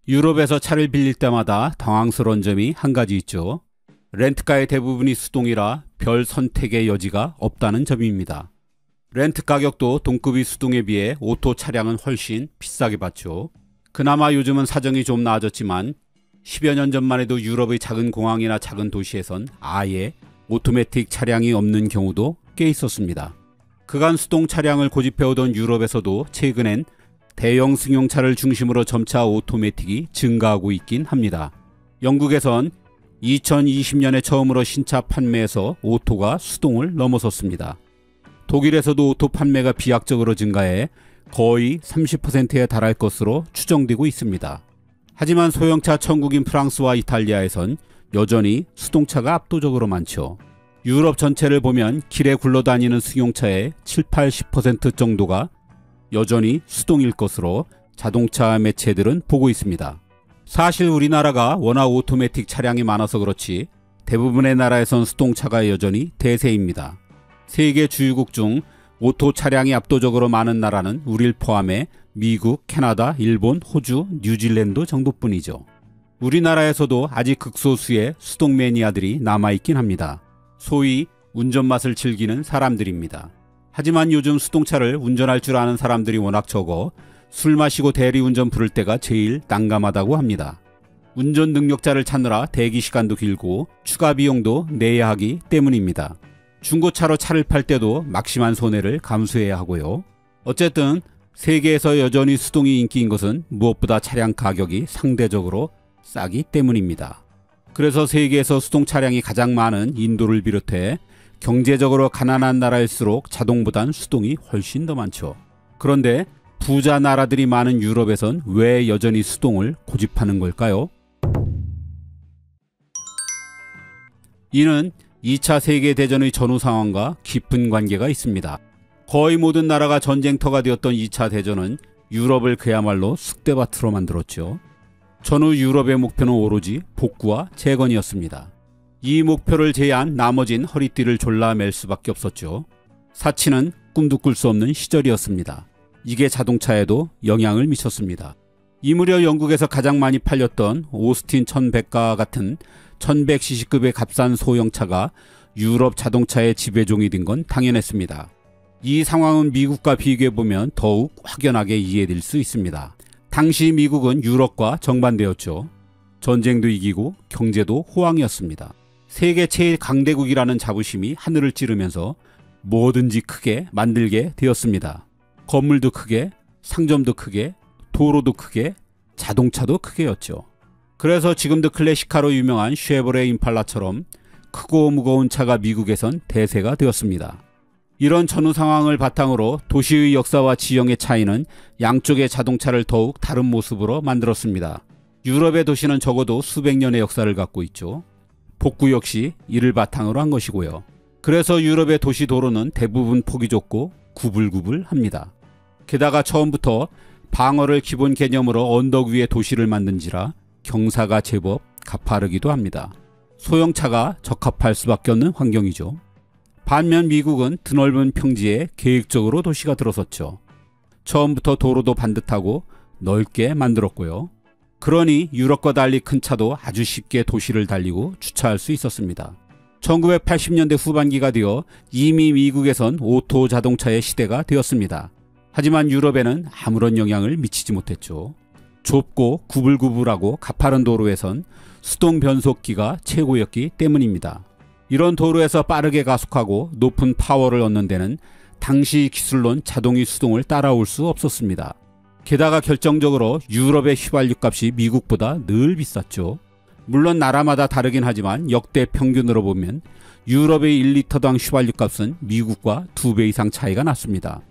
유럽에서 차를 빌릴 때마다 당황스러운 점이 한 가지 있죠. 렌트카의 대부분이 수동이라 별 선택의 여지가 없다는 점입니다. 렌트 가격도 동급이 수동에 비해 오토 차량은 훨씬 비싸게 받죠. 그나마 요즘은 사정이 좀 나아졌지만 10여 년 전만 해도 유럽의 작은 공항이나 작은 도시에선 아예 오토매틱 차량이 없는 경우도 꽤 있었습니다. 그간 수동 차량을 고집해오던 유럽에서도 최근엔 대형 승용차를 중심으로 점차 오토매틱이 증가하고 있긴 합니다. 영국에선 2020년에 처음으로 신차 판매에서 오토가 수동을 넘어섰습니다. 독일에서도 오토 판매가 비약적으로 증가해 거의 30%에 달할 것으로 추정되고 있습니다. 하지만 소형차 천국인 프랑스와 이탈리아에선 여전히 수동차가 압도적으로 많죠. 유럽 전체를 보면 길에 굴러다니는 승용차의 7-80% 정도가 여전히 수동일 것으로 자동차 매체들은 보고 있습니다. 사실 우리나라가 워낙 오토매틱 차량이 많아서 그렇지 대부분의 나라에선 수동차가 여전히 대세입니다. 세계 주유국 중 오토 차량이 압도적으로 많은 나라는 우리를 포함해 미국, 캐나다, 일본, 호주, 뉴질랜드 정도뿐이죠. 우리나라에서도 아직 극소수의 수동 매니아들이 남아있긴 합니다. 소위 운전맛을 즐기는 사람들입니다. 하지만 요즘 수동차를 운전할 줄 아는 사람들이 워낙 적어 술 마시고 대리운전 부를 때가 제일 난감하다고 합니다. 운전 능력자를 찾느라 대기 시간도 길고 추가 비용도 내야 하기 때문입니다. 중고차로 차를 팔 때도 막심한 손해를 감수해야 하고요. 어쨌든 세계에서 여전히 수동이 인기인 것은 무엇보다 차량 가격이 상대적으로 싸기 때문입니다. 그래서 세계에서 수동 차량이 가장 많은 인도를 비롯해 경제적으로 가난한 나라일수록 자동보단 수동이 훨씬 더 많죠. 그런데 부자 나라들이 많은 유럽에선 왜 여전히 수동을 고집하는 걸까요? 이는 2차 세계대전의 전후 상황과 깊은 관계가 있습니다. 거의 모든 나라가 전쟁터가 되었던 2차 대전은 유럽을 그야말로 쑥대밭으로 만들었죠. 전후 유럽의 목표는 오로지 복구와 재건이었습니다. 이 목표를 제한 나머진 허리띠를 졸라맬 수밖에 없었죠. 사치는 꿈도 꿀 수 없는 시절이었습니다. 이게 자동차에도 영향을 미쳤습니다. 이 무렵 영국에서 가장 많이 팔렸던 오스틴 1100과 같은 1100cc급의 값싼 소형차가 유럽 자동차의 지배종이 된 건 당연했습니다. 이 상황은 미국과 비교해보면 더욱 확연하게 이해될 수 있습니다. 당시 미국은 유럽과 정반대였죠. 전쟁도 이기고 경제도 호황이었습니다. 세계 최일 강대국이라는 자부심이 하늘을 찌르면서 뭐든지 크게 만들게 되었습니다. 건물도 크게, 상점도 크게, 도로도 크게, 자동차도 크게였죠. 그래서 지금도 클래식카로 유명한 쉐보레 임팔라처럼 크고 무거운 차가 미국에선 대세가 되었습니다. 이런 전후 상황을 바탕으로 도시의 역사와 지형의 차이는 양쪽의 자동차를 더욱 다른 모습으로 만들었습니다. 유럽의 도시는 적어도 수백 년의 역사를 갖고 있죠. 복구 역시 이를 바탕으로 한 것이고요. 그래서 유럽의 도시 도로는 대부분 폭이 좁고 구불구불합니다. 게다가 처음부터 방어를 기본 개념으로 언덕 위에 도시를 만든지라 경사가 제법 가파르기도 합니다. 소형차가 적합할 수밖에 없는 환경이죠. 반면 미국은 드넓은 평지에 계획적으로 도시가 들어섰죠. 처음부터 도로도 반듯하고 넓게 만들었고요. 그러니 유럽과 달리 큰 차도 아주 쉽게 도시를 달리고 주차할 수 있었습니다. 1980년대 후반기가 되어 이미 미국에선 오토 자동차의 시대가 되었습니다. 하지만 유럽에는 아무런 영향을 미치지 못했죠. 좁고 구불구불하고 가파른 도로에선 수동 변속기가 최고였기 때문입니다. 이런 도로에서 빠르게 가속하고 높은 파워를 얻는 데는 당시 기술론 자동이 수동을 따라올 수 없었습니다. 게다가 결정적으로 유럽의 휘발유 값이 미국보다 늘 비쌌죠. 물론 나라마다 다르긴 하지만 역대 평균으로 보면 유럽의 1리터당 휘발유 값은 미국과 2배 이상 차이가 났습니다.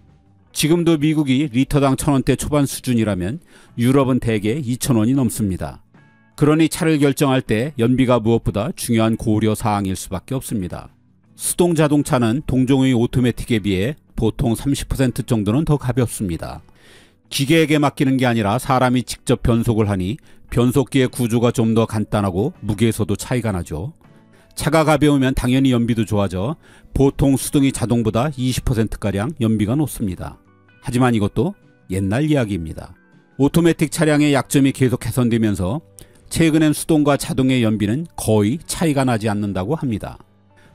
지금도 미국이 리터당 1,000원대 초반 수준이라면 유럽은 대개 2,000원이 넘습니다. 그러니 차를 결정할 때 연비가 무엇보다 중요한 고려 사항일 수밖에 없습니다. 수동 자동차는 동종의 오토매틱에 비해 보통 30% 정도는 더 가볍습니다. 기계에게 맡기는 게 아니라 사람이 직접 변속을 하니 변속기의 구조가 좀 더 간단하고 무게에서도 차이가 나죠. 차가 가벼우면 당연히 연비도 좋아져 보통 수동이 자동보다 20%가량 연비가 높습니다. 하지만 이것도 옛날 이야기입니다. 오토매틱 차량의 약점이 계속 개선되면서 최근엔 수동과 자동의 연비는 거의 차이가 나지 않는다고 합니다.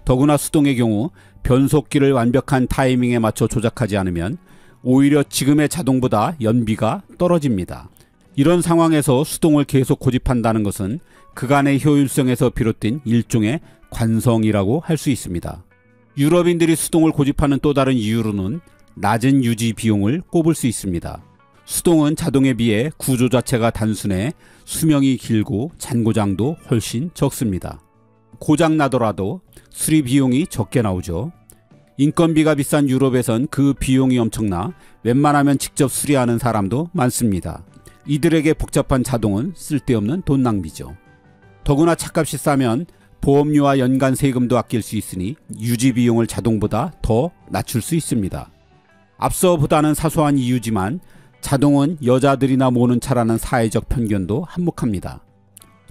더구나 수동의 경우 변속기를 완벽한 타이밍에 맞춰 조작하지 않으면 오히려 지금의 자동보다 연비가 떨어집니다. 이런 상황에서 수동을 계속 고집한다는 것은 그간의 효율성에서 비롯된 일종의 관성이라고 할 수 있습니다. 유럽인들이 수동을 고집하는 또 다른 이유로는 낮은 유지 비용을 꼽을 수 있습니다. 수동은 자동에 비해 구조 자체가 단순해 수명이 길고 잔고장도 훨씬 적습니다. 고장 나더라도 수리 비용이 적게 나오죠. 인건비가 비싼 유럽에선 그 비용이 엄청나 웬만하면 직접 수리하는 사람도 많습니다. 이들에게 복잡한 자동은 쓸데없는 돈 낭비죠. 더구나 차값이 싸면 보험료와 연간 세금도 아낄 수 있으니 유지 비용을 자동보다 더 낮출 수 있습니다. 앞서보다는 사소한 이유지만 자동은 여자들이나 모는 차라는 사회적 편견도 한몫합니다.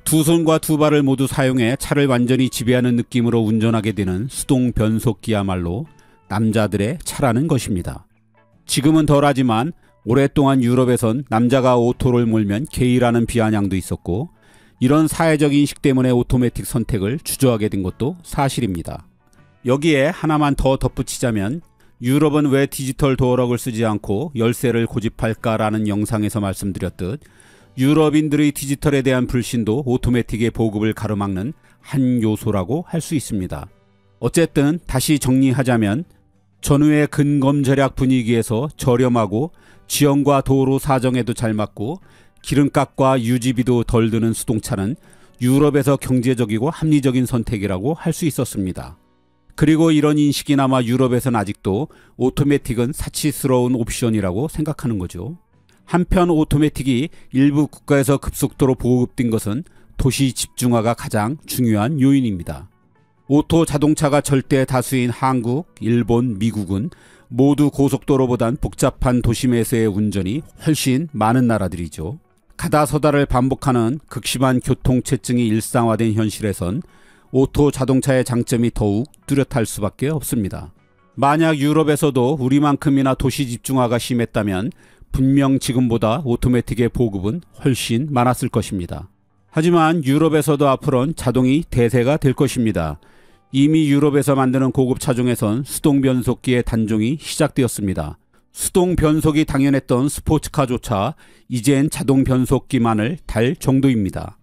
두 손과 두 발을 모두 사용해 차를 완전히 지배하는 느낌으로 운전하게 되는 수동 변속기야말로 남자들의 차라는 것입니다. 지금은 덜하지만 오랫동안 유럽에선 남자가 오토를 몰면 게이라는 비아냥도 있었고, 이런 사회적 인식 때문에 오토매틱 선택을 주저하게 된 것도 사실입니다. 여기에 하나만 더 덧붙이자면 유럽은 왜 디지털 도어락을 쓰지 않고 열쇠를 고집할까라는 영상에서 말씀드렸듯 유럽인들의 디지털에 대한 불신도 오토매틱의 보급을 가로막는 한 요소라고 할 수 있습니다. 어쨌든 다시 정리하자면 전후의 근검절약 분위기에서 저렴하고 지형과 도로 사정에도 잘 맞고 기름값과 유지비도 덜 드는 수동차는 유럽에서 경제적이고 합리적인 선택이라고 할 수 있었습니다. 그리고 이런 인식이나마 유럽에서는 아직도 오토매틱은 사치스러운 옵션이라고 생각하는 거죠. 한편 오토매틱이 일부 국가에서 급속도로 보급된 것은 도시 집중화가 가장 중요한 요인입니다. 오토 자동차가 절대 다수인 한국, 일본, 미국은 모두 고속도로보단 복잡한 도심에서의 운전이 훨씬 많은 나라들이죠. 가다서다를 반복하는 극심한 교통체증이 일상화된 현실에선 오토 자동차의 장점이 더욱 뚜렷할 수밖에 없습니다. 만약 유럽에서도 우리만큼이나 도시 집중화가 심했다면 분명 지금보다 오토매틱의 보급은 훨씬 많았을 것입니다. 하지만 유럽에서도 앞으로는 자동이 대세가 될 것입니다. 이미 유럽에서 만드는 고급 차종에선 수동 변속기의 단종이 시작되었습니다. 수동 변속이 당연했던 스포츠카조차 이젠 자동 변속기만을 달 정도입니다.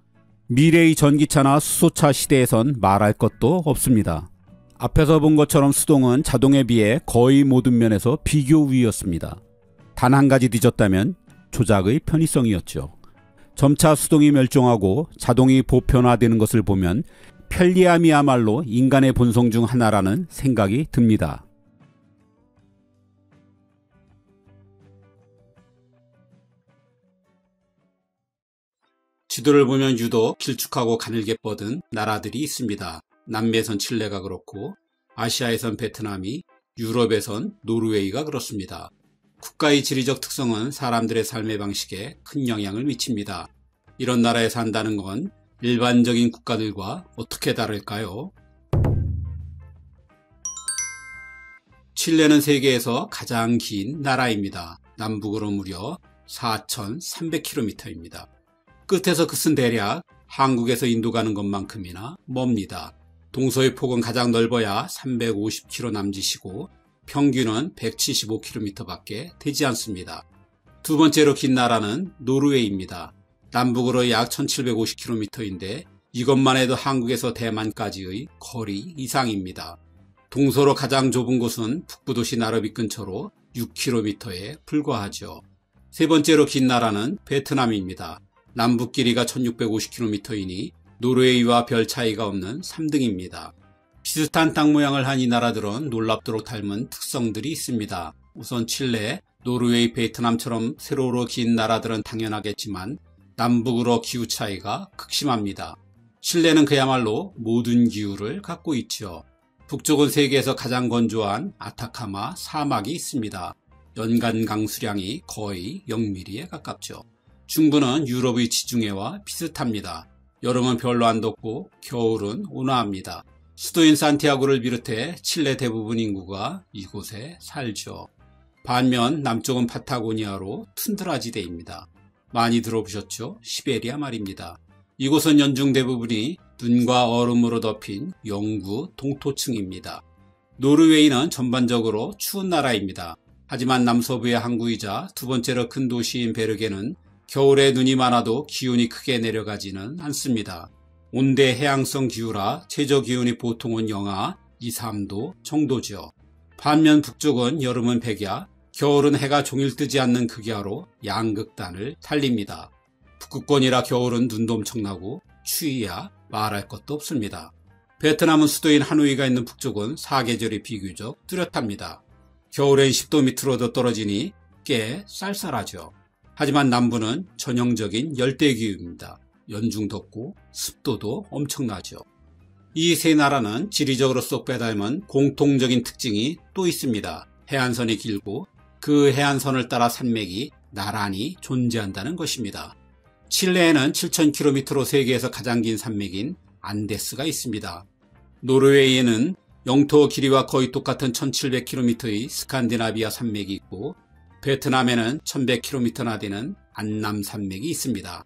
미래의 전기차나 수소차 시대에선 말할 것도 없습니다. 앞에서 본 것처럼 수동은 자동에 비해 거의 모든 면에서 비교 우위였습니다. 단 한 가지 뒤졌다면 조작의 편의성이었죠. 점차 수동이 멸종하고 자동이 보편화되는 것을 보면 편리함이야말로 인간의 본성 중 하나라는 생각이 듭니다. 지도를 보면 유독 길쭉하고 가늘게 뻗은 나라들이 있습니다. 남미에선 칠레가 그렇고 아시아에선 베트남이, 유럽에선 노르웨이가 그렇습니다. 국가의 지리적 특성은 사람들의 삶의 방식에 큰 영향을 미칩니다. 이런 나라에 산다는 건 일반적인 국가들과 어떻게 다를까요? 칠레는 세계에서 가장 긴 나라입니다. 남북으로 무려 4,300km입니다. 끝에서 끝은 대략 한국에서 인도 가는 것만큼이나 멉니다. 동서의 폭은 가장 넓어야 350km 남짓이고 평균은 175km 밖에 되지 않습니다. 두 번째로 긴 나라는 노르웨이입니다. 남북으로 약 1750km인데 이것만 해도 한국에서 대만까지의 거리 이상입니다. 동서로 가장 좁은 곳은 북부도시 나르비 근처로 6km에 불과하죠. 세 번째로 긴 나라는 베트남입니다. 남북 길이가 1650km이니 노르웨이와 별 차이가 없는 3등입니다. 비슷한 땅 모양을 한 이 나라들은 놀랍도록 닮은 특성들이 있습니다. 우선 칠레, 노르웨이, 베트남처럼 세로로 긴 나라들은 당연하겠지만 남북으로 기후 차이가 극심합니다. 칠레는 그야말로 모든 기후를 갖고 있죠. 북쪽은 세계에서 가장 건조한 아타카마 사막이 있습니다. 연간 강수량이 거의 0mm에 가깝죠. 중부는 유럽의 지중해와 비슷합니다. 여름은 별로 안 덥고 겨울은 온화합니다. 수도인 산티아고를 비롯해 칠레 대부분 인구가 이곳에 살죠. 반면 남쪽은 파타고니아로 툰드라 지대입니다. 많이 들어보셨죠? 시베리아 말입니다. 이곳은 연중 대부분이 눈과 얼음으로 덮인 영구 동토층입니다. 노르웨이는 전반적으로 추운 나라입니다. 하지만 남서부의 항구이자 두 번째로 큰 도시인 베르게는 겨울에 눈이 많아도 기온이 크게 내려가지는 않습니다. 온대 해양성 기후라 최저 기온이 보통은 영하 2, 3도 정도죠. 반면 북쪽은 여름은 백야, 겨울은 해가 종일 뜨지 않는 극야로 양극단을 달립니다. 북극권이라 겨울은 눈도 엄청나고 추위야 말할 것도 없습니다. 베트남은 수도인 하노이가 있는 북쪽은 사계절이 비교적 뚜렷합니다. 겨울엔 10도 밑으로 더 떨어지니 꽤 쌀쌀하죠. 하지만 남부는 전형적인 열대기후입니다. 연중 덥고 습도도 엄청나죠. 이 세 나라는 지리적으로 쏙 빼닮은 공통적인 특징이 또 있습니다. 해안선이 길고 그 해안선을 따라 산맥이 나란히 존재한다는 것입니다. 칠레에는 7,000km로 세계에서 가장 긴 산맥인 안데스가 있습니다. 노르웨이에는 영토 길이와 거의 똑같은 1,700km의 스칸디나비아 산맥이 있고 베트남에는 1,100km나 되는 안남 산맥이 있습니다.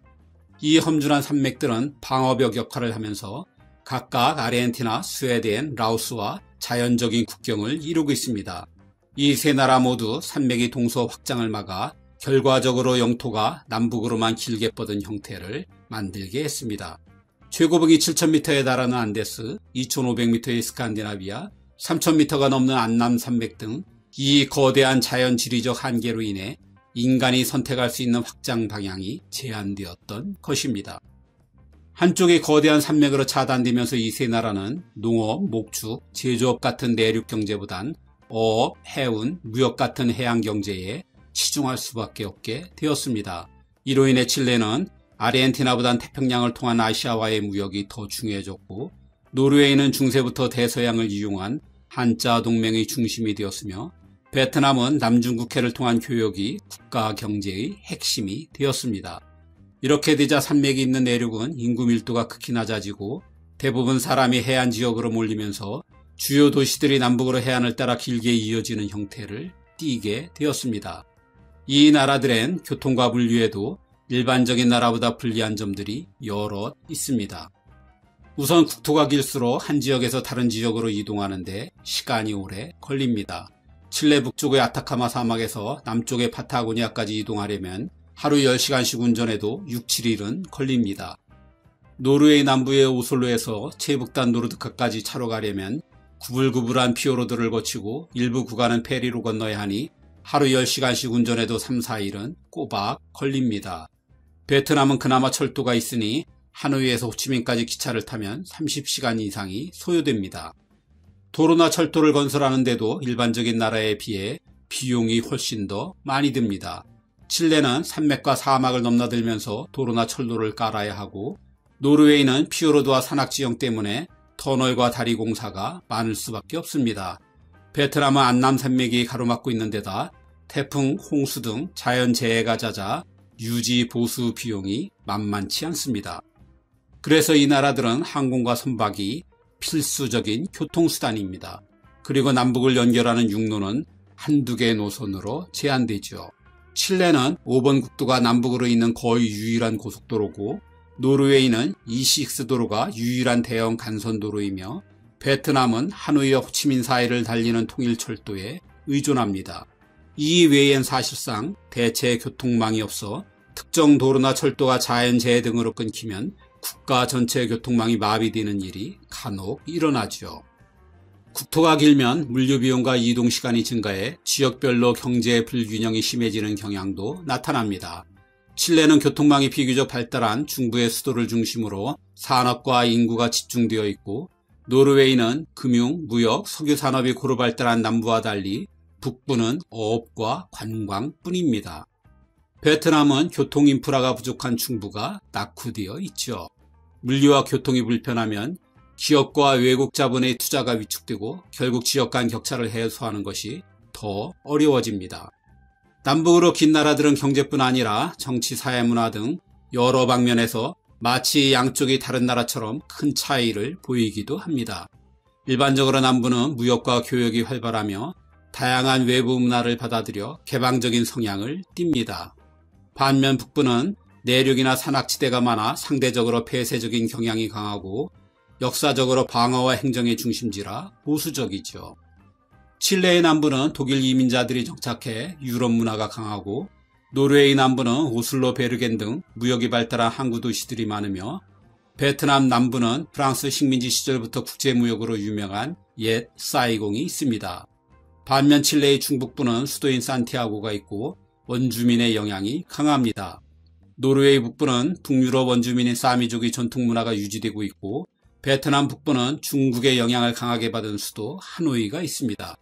이 험준한 산맥들은 방어벽 역할을 하면서 각각 아르헨티나, 스웨덴, 라오스와 자연적인 국경을 이루고 있습니다. 이 세 나라 모두 산맥이 동서 확장을 막아 결과적으로 영토가 남북으로만 길게 뻗은 형태를 만들게 했습니다. 최고봉이 7,000m에 달하는 안데스, 2,500m의 스칸디나비아, 3,000m가 넘는 안남 산맥 등 이 거대한 자연 지리적 한계로 인해 인간이 선택할 수 있는 확장 방향이 제한되었던 것입니다. 한쪽이 거대한 산맥으로 차단되면서 이 세 나라는 농업, 목축, 제조업 같은 내륙 경제보단 어업, 해운, 무역 같은 해양 경제에 치중할 수밖에 없게 되었습니다. 이로 인해 칠레는 아르헨티나보단 태평양을 통한 아시아와의 무역이 더 중요해졌고 노르웨이는 중세부터 대서양을 이용한 한자 동맹의 중심이 되었으며 베트남은 남중국해를 통한 교역이 국가 경제의 핵심이 되었습니다. 이렇게 되자 산맥이 있는 내륙은 인구 밀도가 극히 낮아지고 대부분 사람이 해안 지역으로 몰리면서 주요 도시들이 남북으로 해안을 따라 길게 이어지는 형태를 띠게 되었습니다. 이 나라들엔 교통과 물류에도 일반적인 나라보다 불리한 점들이 여럿 있습니다. 우선 국토가 길수록 한 지역에서 다른 지역으로 이동하는데 시간이 오래 걸립니다. 칠레 북쪽의 아타카마 사막에서 남쪽의 파타고니아까지 이동하려면 하루 10시간씩 운전해도 6, 7일은 걸립니다. 노르웨이 남부의 오슬로에서 최북단 노르드카까지 차로 가려면 구불구불한 피오르드를 거치고 일부 구간은 페리로 건너야 하니 하루 10시간씩 운전해도 3, 4일은 꼬박 걸립니다. 베트남은 그나마 철도가 있으니 하노이에서 호치민까지 기차를 타면 30시간 이상이 소요됩니다. 도로나 철도를 건설하는데도 일반적인 나라에 비해 비용이 훨씬 더 많이 듭니다. 칠레는 산맥과 사막을 넘나들면서 도로나 철도를 깔아야 하고 노르웨이는 피오르드와 산악지형 때문에 터널과 다리 공사가 많을 수밖에 없습니다. 베트남은 안남 산맥이 가로막고 있는 데다 태풍, 홍수 등 자연재해가 잦아 유지 보수 비용이 만만치 않습니다. 그래서 이 나라들은 항공과 선박이 필수적인 교통수단입니다. 그리고 남북을 연결하는 육로는 한두 개의 노선으로 제한되죠. 칠레는 5번 국도가 남북으로 있는 거의 유일한 고속도로고 노르웨이는 E6 도로가 유일한 대형 간선도로이며 베트남은 하노이와 호치민 사이를 달리는 통일철도에 의존합니다. 이 외엔 사실상 대체 교통망이 없어 특정 도로나 철도가 자연재해 등으로 끊기면 국가 전체 교통망이 마비되는 일이 간혹 일어나죠. 국토가 길면 물류비용과 이동시간이 증가해 지역별로 경제 불균형이 심해지는 경향도 나타납니다. 칠레는 교통망이 비교적 발달한 중부의 수도를 중심으로 산업과 인구가 집중되어 있고 노르웨이는 금융, 무역, 석유 산업이 고루 발달한 남부와 달리 북부는 어업과 관광뿐입니다. 베트남은 교통 인프라가 부족한 중부가 낙후되어 있죠. 물류와 교통이 불편하면 기업과 외국 자본의 투자가 위축되고 결국 지역 간 격차를 해소하는 것이 더 어려워집니다. 남북으로 긴 나라들은 경제뿐 아니라 정치, 사회, 문화 등 여러 방면에서 마치 양쪽이 다른 나라처럼 큰 차이를 보이기도 합니다. 일반적으로 남부는 무역과 교역이 활발하며 다양한 외부 문화를 받아들여 개방적인 성향을 띱니다. 반면 북부는 내륙이나 산악지대가 많아 상대적으로 폐쇄적인 경향이 강하고 역사적으로 방어와 행정의 중심지라 보수적이죠. 칠레의 남부는 독일 이민자들이 정착해 유럽 문화가 강하고 노르웨이 남부는 오슬로, 베르겐 등 무역이 발달한 항구 도시들이 많으며 베트남 남부는 프랑스 식민지 시절부터 국제무역으로 유명한 옛 사이공이 있습니다. 반면 칠레의 중북부는 수도인 산티아고가 있고 원주민의 영향이 강합니다. 노르웨이 북부는 북유럽 원주민인 사미족의 전통문화가 유지되고 있고 베트남 북부는 중국의 영향을 강하게 받은 수도 하노이가 있습니다.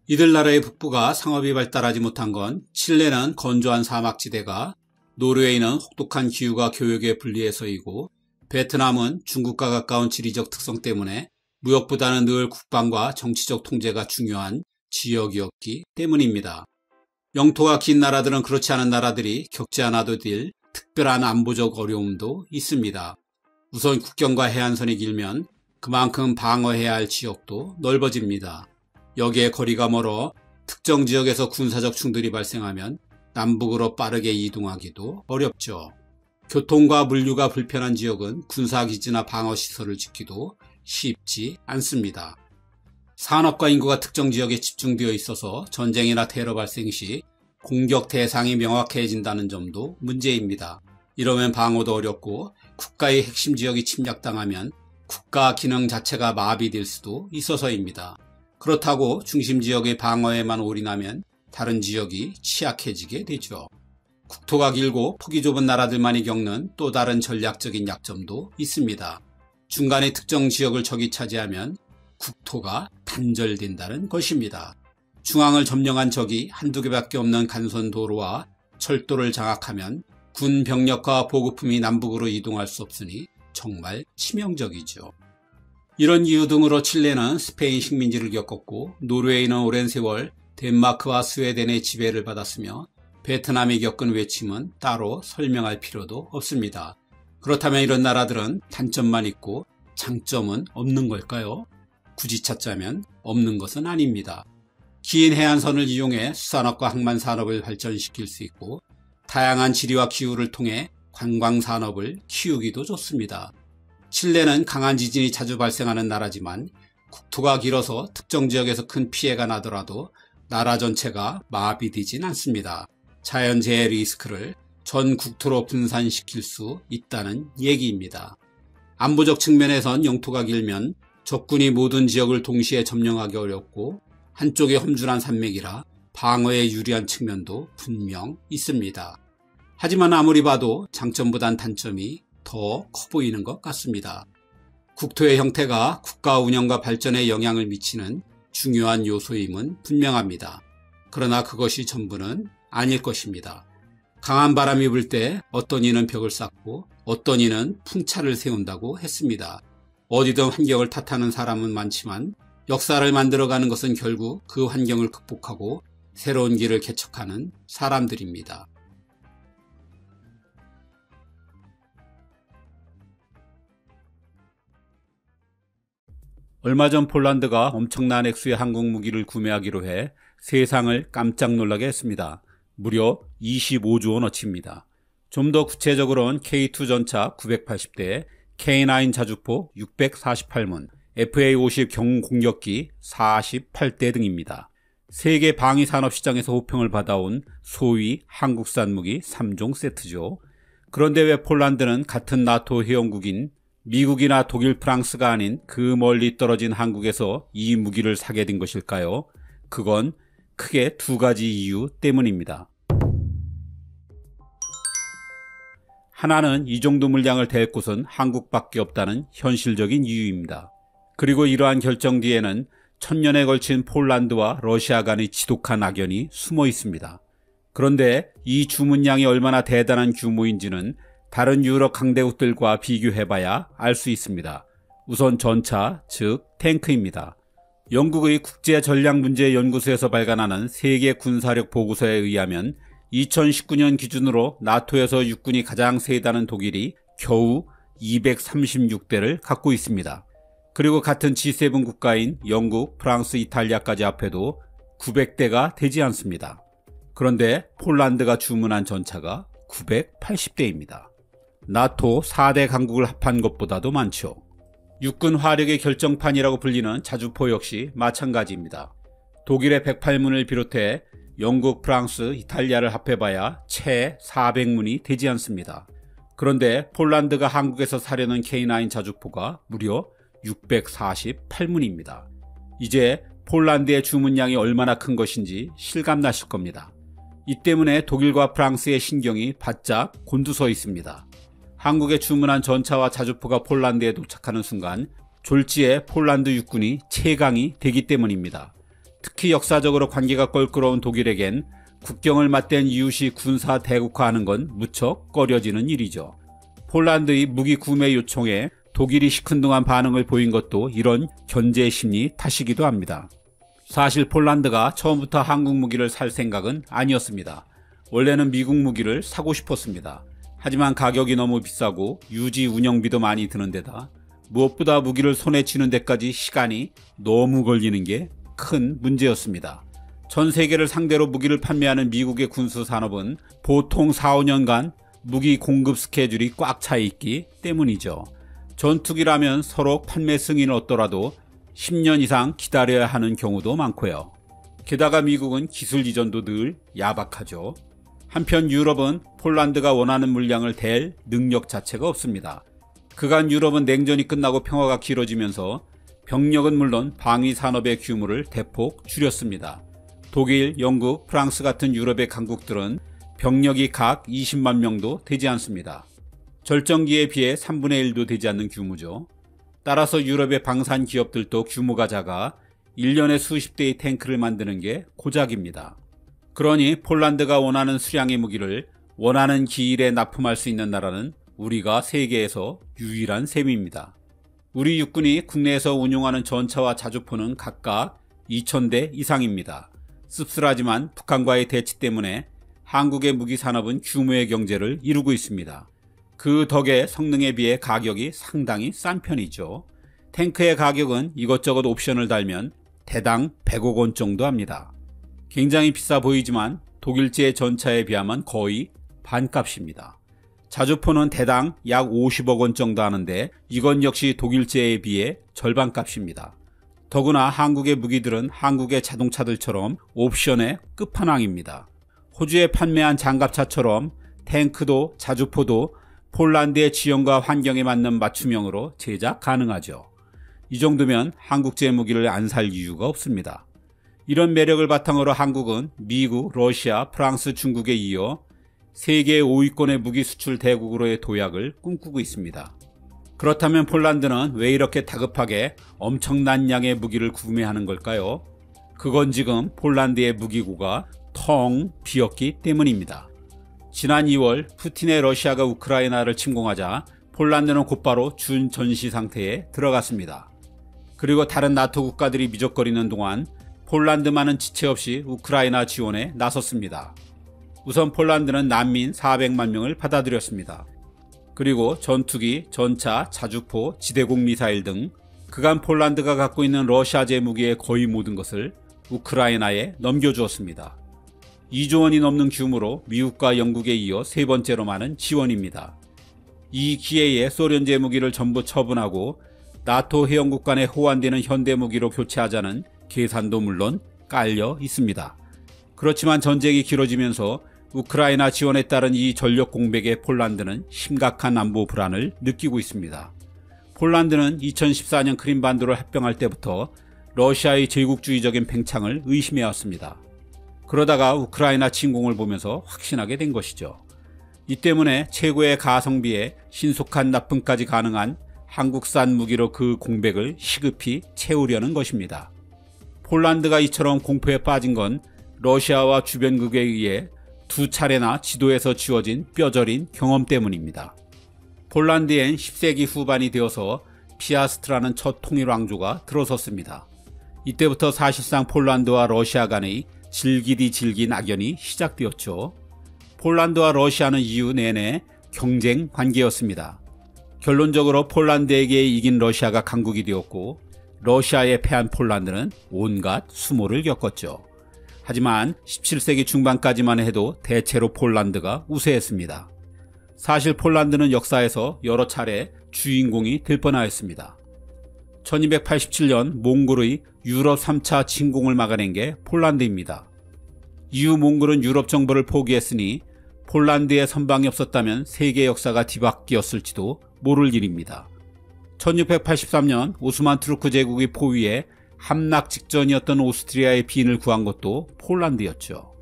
이들 나라의 북부가 상업이 발달하지 못한 건 칠레는 건조한 사막지대가, 노르웨이는 혹독한 기후가 교역에 불리해서이고 베트남은 중국과 가까운 지리적 특성 때문에 무역보다는 늘 국방과 정치적 통제가 중요한 지역이었기 때문입니다. 영토가 긴 나라들은 그렇지 않은 나라들이 겪지 않아도 될 특별한 안보적 어려움도 있습니다. 우선 국경과 해안선이 길면 그만큼 방어해야 할 지역도 넓어집니다. 여기에 거리가 멀어 특정 지역에서 군사적 충돌이 발생하면 남북으로 빠르게 이동하기도 어렵죠. 교통과 물류가 불편한 지역은 군사기지나 방어시설을 짓기도 쉽지 않습니다. 산업과 인구가 특정 지역에 집중되어 있어서 전쟁이나 테러 발생 시 공격 대상이 명확해진다는 점도 문제입니다. 이러면 방어도 어렵고 국가의 핵심 지역이 침략당하면 국가 기능 자체가 마비될 수도 있어서입니다. 그렇다고 중심 지역의 방어에만 올인하면 다른 지역이 취약해지게 되죠. 국토가 길고 폭이 좁은 나라들만이 겪는 또 다른 전략적인 약점도 있습니다. 중간에 특정 지역을 적이 차지하면 국토가 단절된다는 것입니다. 중앙을 점령한 적이 한두 개밖에 없는 간선 도로와 철도를 장악하면 군 병력과 보급품이 남북으로 이동할 수 없으니 정말 치명적이죠. 이런 이유 등으로 칠레는 스페인 식민지를 겪었고 노르웨이는 오랜 세월 덴마크와 스웨덴의 지배를 받았으며 베트남이 겪은 외침은 따로 설명할 필요도 없습니다. 그렇다면 이런 나라들은 단점만 있고 장점은 없는 걸까요? 굳이 찾자면 없는 것은 아닙니다. 긴 해안선을 이용해 수산업과 항만산업을 발전시킬 수 있고 다양한 지리와 기후를 통해 관광산업을 키우기도 좋습니다. 칠레는 강한 지진이 자주 발생하는 나라지만 국토가 길어서 특정 지역에서 큰 피해가 나더라도 나라 전체가 마비되진 않습니다. 자연재해 리스크를 전 국토로 분산시킬 수 있다는 얘기입니다. 안보적 측면에선 영토가 길면 적군이 모든 지역을 동시에 점령하기 어렵고 한쪽에 험준한 산맥이라 방어에 유리한 측면도 분명 있습니다. 하지만 아무리 봐도 장점보단 단점이 더 커 보이는 것 같습니다. 국토의 형태가 국가 운영과 발전에 영향을 미치는 중요한 요소임은 분명합니다. 그러나 그것이 전부는 아닐 것입니다. 강한 바람이 불 때 어떤 이는 벽을 쌓고 어떤 이는 풍차를 세운다고 했습니다. 어디든 환경을 탓하는 사람은 많지만 역사를 만들어가는 것은 결국 그 환경을 극복하고 새로운 길을 개척하는 사람들입니다. 얼마 전 폴란드가 엄청난 액수의 한국 무기를 구매하기로 해 세상을 깜짝 놀라게 했습니다. 무려 25조 원어치입니다. 좀 더 구체적으로는 K2 전차 980대, K9 자주포 648문, FA-50 경공격기 48대 등입니다. 세계 방위산업시장에서 호평을 받아온 소위 한국산 무기 3종 세트죠. 그런데 왜 폴란드는 같은 나토 회원국인 미국이나 독일, 프랑스가 아닌 그 멀리 떨어진 한국에서 이 무기를 사게 된 것일까요? 그건 크게 두 가지 이유 때문입니다. 하나는 이 정도 물량을 댈 곳은 한국밖에 없다는 현실적인 이유입니다. 그리고 이러한 결정 뒤에는 천년에 걸친 폴란드와 러시아 간의 지독한 악연이 숨어 있습니다. 그런데 이 주문량이 얼마나 대단한 규모인지는 다른 유럽 강대국들과 비교해봐야 알 수 있습니다. 우선 전차, 즉 탱크입니다. 영국의 국제전략문제연구소에서 발간하는 세계 군사력 보고서에 의하면 2019년 기준으로 나토에서 육군이 가장 세다는 독일이 겨우 236대를 갖고 있습니다. 그리고 같은 G7 국가인 영국, 프랑스, 이탈리아까지 합해도 900대가 되지 않습니다. 그런데 폴란드가 주문한 전차가 980대입니다. 나토 4대 강국을 합한 것보다도 많죠. 육군 화력의 결정판이라고 불리는 자주포 역시 마찬가지입니다. 독일의 108문을 비롯해 영국, 프랑스, 이탈리아를 합해봐야 채 400문이 되지 않습니다. 그런데 폴란드가 한국에서 사려는 K9 자주포가 무려 648문입니다. 이제 폴란드의 주문량이 얼마나 큰 것인지 실감나실 겁니다. 이 때문에 독일과 프랑스의 신경이 바짝 곤두서 있습니다. 한국에 주문한 전차와 자주포가 폴란드에 도착하는 순간 졸지에 폴란드 육군이 최강이 되기 때문입니다. 특히 역사적으로 관계가 껄끄러운 독일에겐 국경을 맞댄 이웃이 군사 대국화하는 건 무척 꺼려지는 일이죠. 폴란드의 무기 구매 요청에 독일이 시큰둥한 반응을 보인 것도 이런 견제 심리 탓이기도 합니다. 사실 폴란드가 처음부터 한국 무기를 살 생각은 아니었습니다. 원래는 미국 무기를 사고 싶었습니다. 하지만 가격이 너무 비싸고 유지 운영비도 많이 드는 데다 무엇보다 무기를 손에 쥐는 데까지 시간이 너무 걸리는 게 큰 문제였습니다. 전 세계를 상대로 무기를 판매하는 미국의 군수 산업은 보통 4, 5년간 무기 공급 스케줄이 꽉 차 있기 때문이죠. 전투기라면 서로 판매 승인을 얻더라도 10년 이상 기다려야 하는 경우도 많고요. 게다가 미국은 기술 이전도 늘 야박하죠. 한편 유럽은 폴란드가 원하는 물량을 댈 능력 자체가 없습니다. 그간 유럽은 냉전이 끝나고 평화가 길어지면서 병력은 물론 방위 산업의 규모를 대폭 줄였습니다. 독일, 영국, 프랑스 같은 유럽의 강국들은 병력이 각 20만 명도 되지 않습니다. 절정기에 비해 3분의 1도 되지 않는 규모죠. 따라서 유럽의 방산 기업들도 규모가 작아 1년에 수십 대의 탱크를 만드는 게 고작입니다. 그러니 폴란드가 원하는 수량의 무기를 원하는 기일에 납품할 수 있는 나라는 우리가 세계에서 유일한 셈입니다. 우리 육군이 국내에서 운용하는 전차와 자주포는 각각 2,000대 이상입니다. 씁쓸하지만 북한과의 대치 때문에 한국의 무기 산업은 규모의 경제를 이루고 있습니다. 그 덕에 성능에 비해 가격이 상당히 싼 편이죠. 탱크의 가격은 이것저것 옵션을 달면 대당 100억 원 정도 합니다. 굉장히 비싸 보이지만 독일제 전차에 비하면 거의 반값입니다. 자주포는 대당 약 50억 원 정도 하는데 이건 역시 독일제에 비해 절반값입니다. 더구나 한국의 무기들은 한국의 자동차들처럼 옵션의 끝판왕입니다. 호주에 판매한 장갑차처럼 탱크도 자주포도 폴란드의 지형과 환경에 맞는 맞춤형으로 제작 가능하죠. 이 정도면 한국제 무기를 안 살 이유가 없습니다. 이런 매력을 바탕으로 한국은 미국, 러시아, 프랑스, 중국에 이어 세계 5위권의 무기 수출 대국으로의 도약을 꿈꾸고 있습니다. 그렇다면 폴란드는 왜 이렇게 다급하게 엄청난 양의 무기를 구매하는 걸까요? 그건 지금 폴란드의 무기고가 텅 비었기 때문입니다. 지난 2월 푸틴의 러시아가 우크라이나를 침공하자 폴란드는 곧바로 준전시 상태에 들어갔습니다. 그리고 다른 나토 국가들이 미적거리는 동안 폴란드만은 지체 없이 우크라이나 지원에 나섰습니다. 우선 폴란드는 난민 400만 명을 받아들였습니다. 그리고 전투기, 전차, 자주포, 지대공 미사일 등 그간 폴란드가 갖고 있는 러시아제 무기의 거의 모든 것을 우크라이나에 넘겨주었습니다. 2조 원이 넘는 규모로 미국과 영국에 이어 세 번째로 많은 지원입니다. 이 기회에 소련제 무기를 전부 처분하고 나토 회원국 간에 호환되는 현대 무기로 교체하자는 계산도 물론 깔려 있습니다. 그렇지만 전쟁이 길어지면서 우크라이나 지원에 따른 이 전력 공백에 폴란드는 심각한 안보 불안을 느끼고 있습니다. 폴란드는 2014년 크림반도를 합병할 때부터 러시아의 제국주의적인 팽창을 의심해왔습니다. 그러다가 우크라이나 침공을 보면서 확신하게 된 것이죠. 이 때문에 최고의 가성비에 신속한 납품까지 가능한 한국산 무기로 그 공백을 시급히 채우려는 것입니다. 폴란드가 이처럼 공포에 빠진 건 러시아와 주변국에 의해 두 차례나 지도에서 지워진 뼈저린 경험 때문입니다. 폴란드엔 10세기 후반이 되어서 피아스트라는 첫 통일 왕조가 들어섰습니다. 이때부터 사실상 폴란드와 러시아 간의 질기디 질긴 악연이 시작되었죠. 폴란드와 러시아는 이후 내내 경쟁 관계였습니다. 결론적으로 폴란드에게 이긴 러시아가 강국이 되었고 러시아에 패한 폴란드는 온갖 수모를 겪었죠. 하지만 17세기 중반까지만 해도 대체로 폴란드가 우세했습니다. 사실 폴란드는 역사에서 여러 차례 주인공이 될 뻔하였습니다. 1287년 몽골의 유럽 3차 침공을 막아낸 게 폴란드입니다. 이후 몽골은 유럽 정보를 포기했으니 폴란드에 선방이 없었다면 세계 역사가 뒤바뀌었을지도 모를 일입니다. 1683년 오스만 투르크 제국의 포위에 함락 직전이었던 오스트리아의 비인을 구한 것도 폴란드였죠.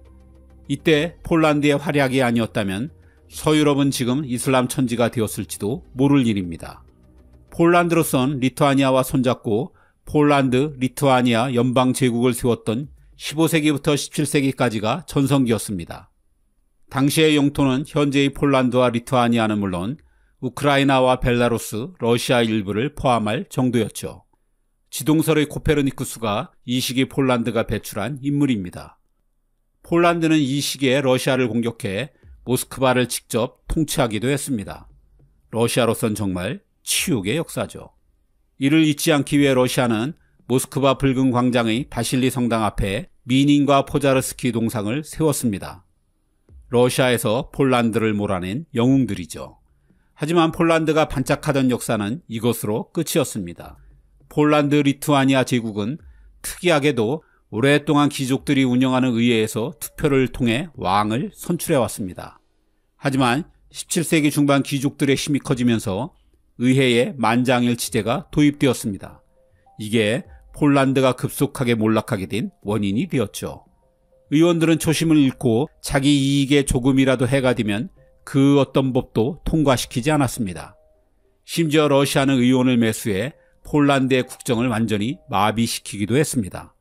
이때 폴란드의 활약이 아니었다면 서유럽은 지금 이슬람 천지가 되었을지도 모를 일입니다. 폴란드로선 리투아니아와 손잡고 폴란드, 리투아니아 연방제국을 세웠던 15세기부터 17세기까지가 전성기였습니다. 당시의 영토는 현재의 폴란드와 리투아니아는 물론 우크라이나와 벨라루스, 러시아 일부를 포함할 정도였죠. 지동설의 코페르니쿠스가 이 시기 폴란드가 배출한 인물입니다. 폴란드는 이 시기에 러시아를 공격해 모스크바를 직접 통치하기도 했습니다. 러시아로선 정말 치욕의 역사죠. 이를 잊지 않기 위해 러시아는 모스크바 붉은 광장의 바실리 성당 앞에 미닌과 포자르스키 동상을 세웠습니다. 러시아에서 폴란드를 몰아낸 영웅들이죠. 하지만 폴란드가 반짝하던 역사는 이것으로 끝이었습니다. 폴란드 리투아니아 제국은 특이하게도 오랫동안 귀족들이 운영하는 의회에서 투표를 통해 왕을 선출해왔습니다. 하지만 17세기 중반 귀족들의 힘이 커지면서 의회에 만장일치제가 도입되었습니다. 이게 폴란드가 급속하게 몰락하게 된 원인이 되었죠. 의원들은 초심을 잃고 자기 이익에 조금이라도 해가 되면 그 어떤 법도 통과시키지 않았습니다. 심지어 러시아는 의원을 매수해 폴란드의 국정을 완전히 마비시키기도 했습니다.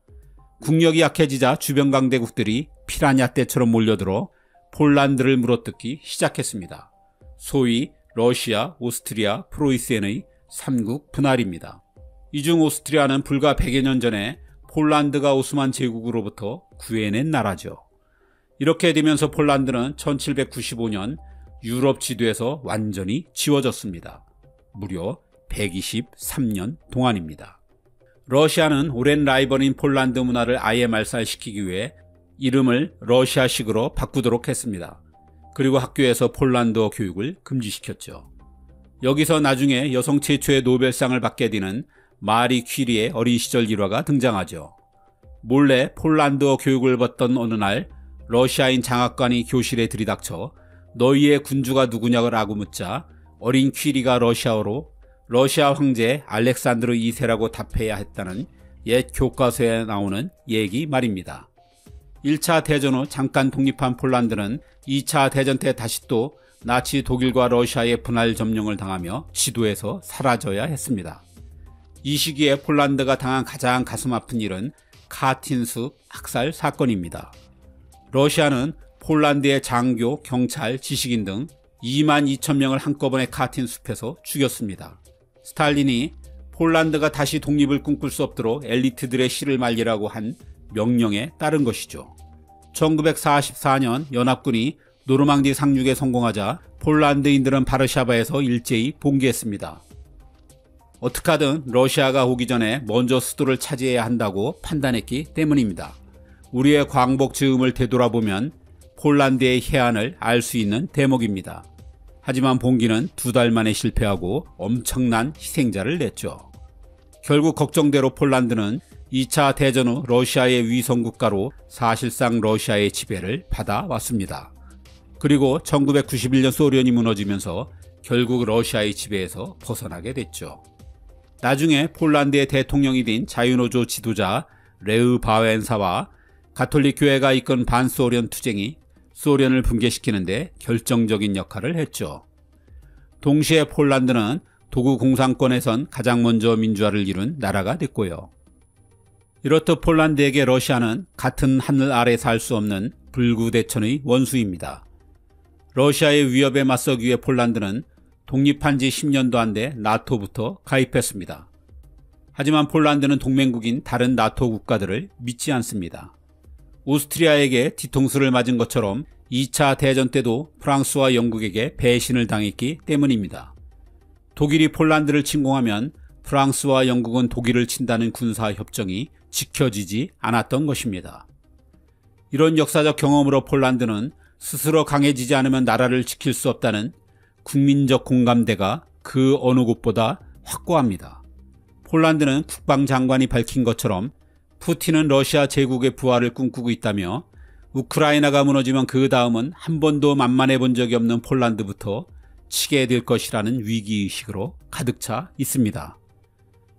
국력이 약해지자 주변 강대국들이 피라냐 떼처럼 몰려들어 폴란드를 물어뜯기 시작했습니다. 소위 러시아, 오스트리아, 프로이센의 3국 분할입니다. 이 중 오스트리아는 불과 100여 년 전에 폴란드가 오스만 제국으로부터 구해낸 나라죠. 이렇게 되면서 폴란드는 1795년 유럽 지도에서 완전히 지워졌습니다. 무려 123년 동안입니다. 러시아는 오랜 라이벌인 폴란드 문화를 아예 말살시키기 위해 이름을 러시아식으로 바꾸도록 했습니다. 그리고 학교에서 폴란드어 교육을 금지시켰죠. 여기서 나중에 여성 최초의 노벨상을 받게 되는 마리 퀴리의 어린 시절 일화가 등장하죠. 몰래 폴란드어 교육을 받던 어느 날 러시아인 장학관이 교실에 들이닥쳐 너희의 군주가 누구냐고 묻자 어린 퀴리가 러시아어로 러시아 황제 알렉산드르 2세라고 답해야 했다는 옛 교과서에 나오는 얘기 말입니다. 1차 대전 후 잠깐 독립한 폴란드는 2차 대전 때 다시 또 나치 독일과 러시아의 분할 점령을 당하며 지도에서 사라져야 했습니다. 이 시기에 폴란드가 당한 가장 가슴 아픈 일은 카틴스 학살 사건입니다. 러시아는 폴란드의 장교, 경찰, 지식인 등 22,000명을 한꺼번에 카틴 숲에서 죽였습니다. 스탈린이 폴란드가 다시 독립을 꿈꿀 수 없도록 엘리트들의 씨를 말리라고 한 명령에 따른 것이죠. 1944년 연합군이 노르망디 상륙에 성공하자 폴란드인들은 바르샤바에서 일제히 봉기했습니다. 어떻게 하든 러시아가 오기 전에 먼저 수도를 차지해야 한다고 판단했기 때문입니다. 우리의 광복 즈음을 되돌아보면 폴란드의 해안을 알 수 있는 대목입니다. 하지만 봉기는 2달 만에 실패하고 엄청난 희생자를 냈죠. 결국 걱정대로 폴란드는 2차 대전 후 러시아의 위성국가로 사실상 러시아의 지배를 받아왔습니다. 그리고 1991년 소련이 무너지면서 결국 러시아의 지배에서 벗어나게 됐죠. 나중에 폴란드의 대통령이 된 자유노조 지도자 레흐 바웬사와 가톨릭 교회가 이끈 반소련 투쟁이 소련을 붕괴시키는데 결정적인 역할을 했죠. 동시에 폴란드는 도구 공산권에선 가장 먼저 민주화를 이룬 나라가 됐고요. 이렇듯 폴란드에게 러시아는 같은 하늘 아래 살 수 없는 불구대천의 원수입니다. 러시아의 위협에 맞서기 위해 폴란드는 독립한 지 10년도 안 돼 나토부터 가입했습니다. 하지만 폴란드는 동맹국인 다른 나토 국가들을 믿지 않습니다. 오스트리아에게 뒤통수를 맞은 것처럼 2차 대전 때도 프랑스와 영국에게 배신을 당했기 때문입니다. 독일이 폴란드를 침공하면 프랑스와 영국은 독일을 친다는 군사협정이 지켜지지 않았던 것입니다. 이런 역사적 경험으로 폴란드는 스스로 강해지지 않으면 나라를 지킬 수 없다는 국민적 공감대가 그 어느 곳보다 확고합니다. 폴란드는 국방장관이 밝힌 것처럼 푸틴은 러시아 제국의 부활을 꿈꾸고 있다며 우크라이나가 무너지면 그 다음은 한 번도 만만해 본 적이 없는 폴란드부터 치게 될 것이라는 위기의식으로 가득 차 있습니다.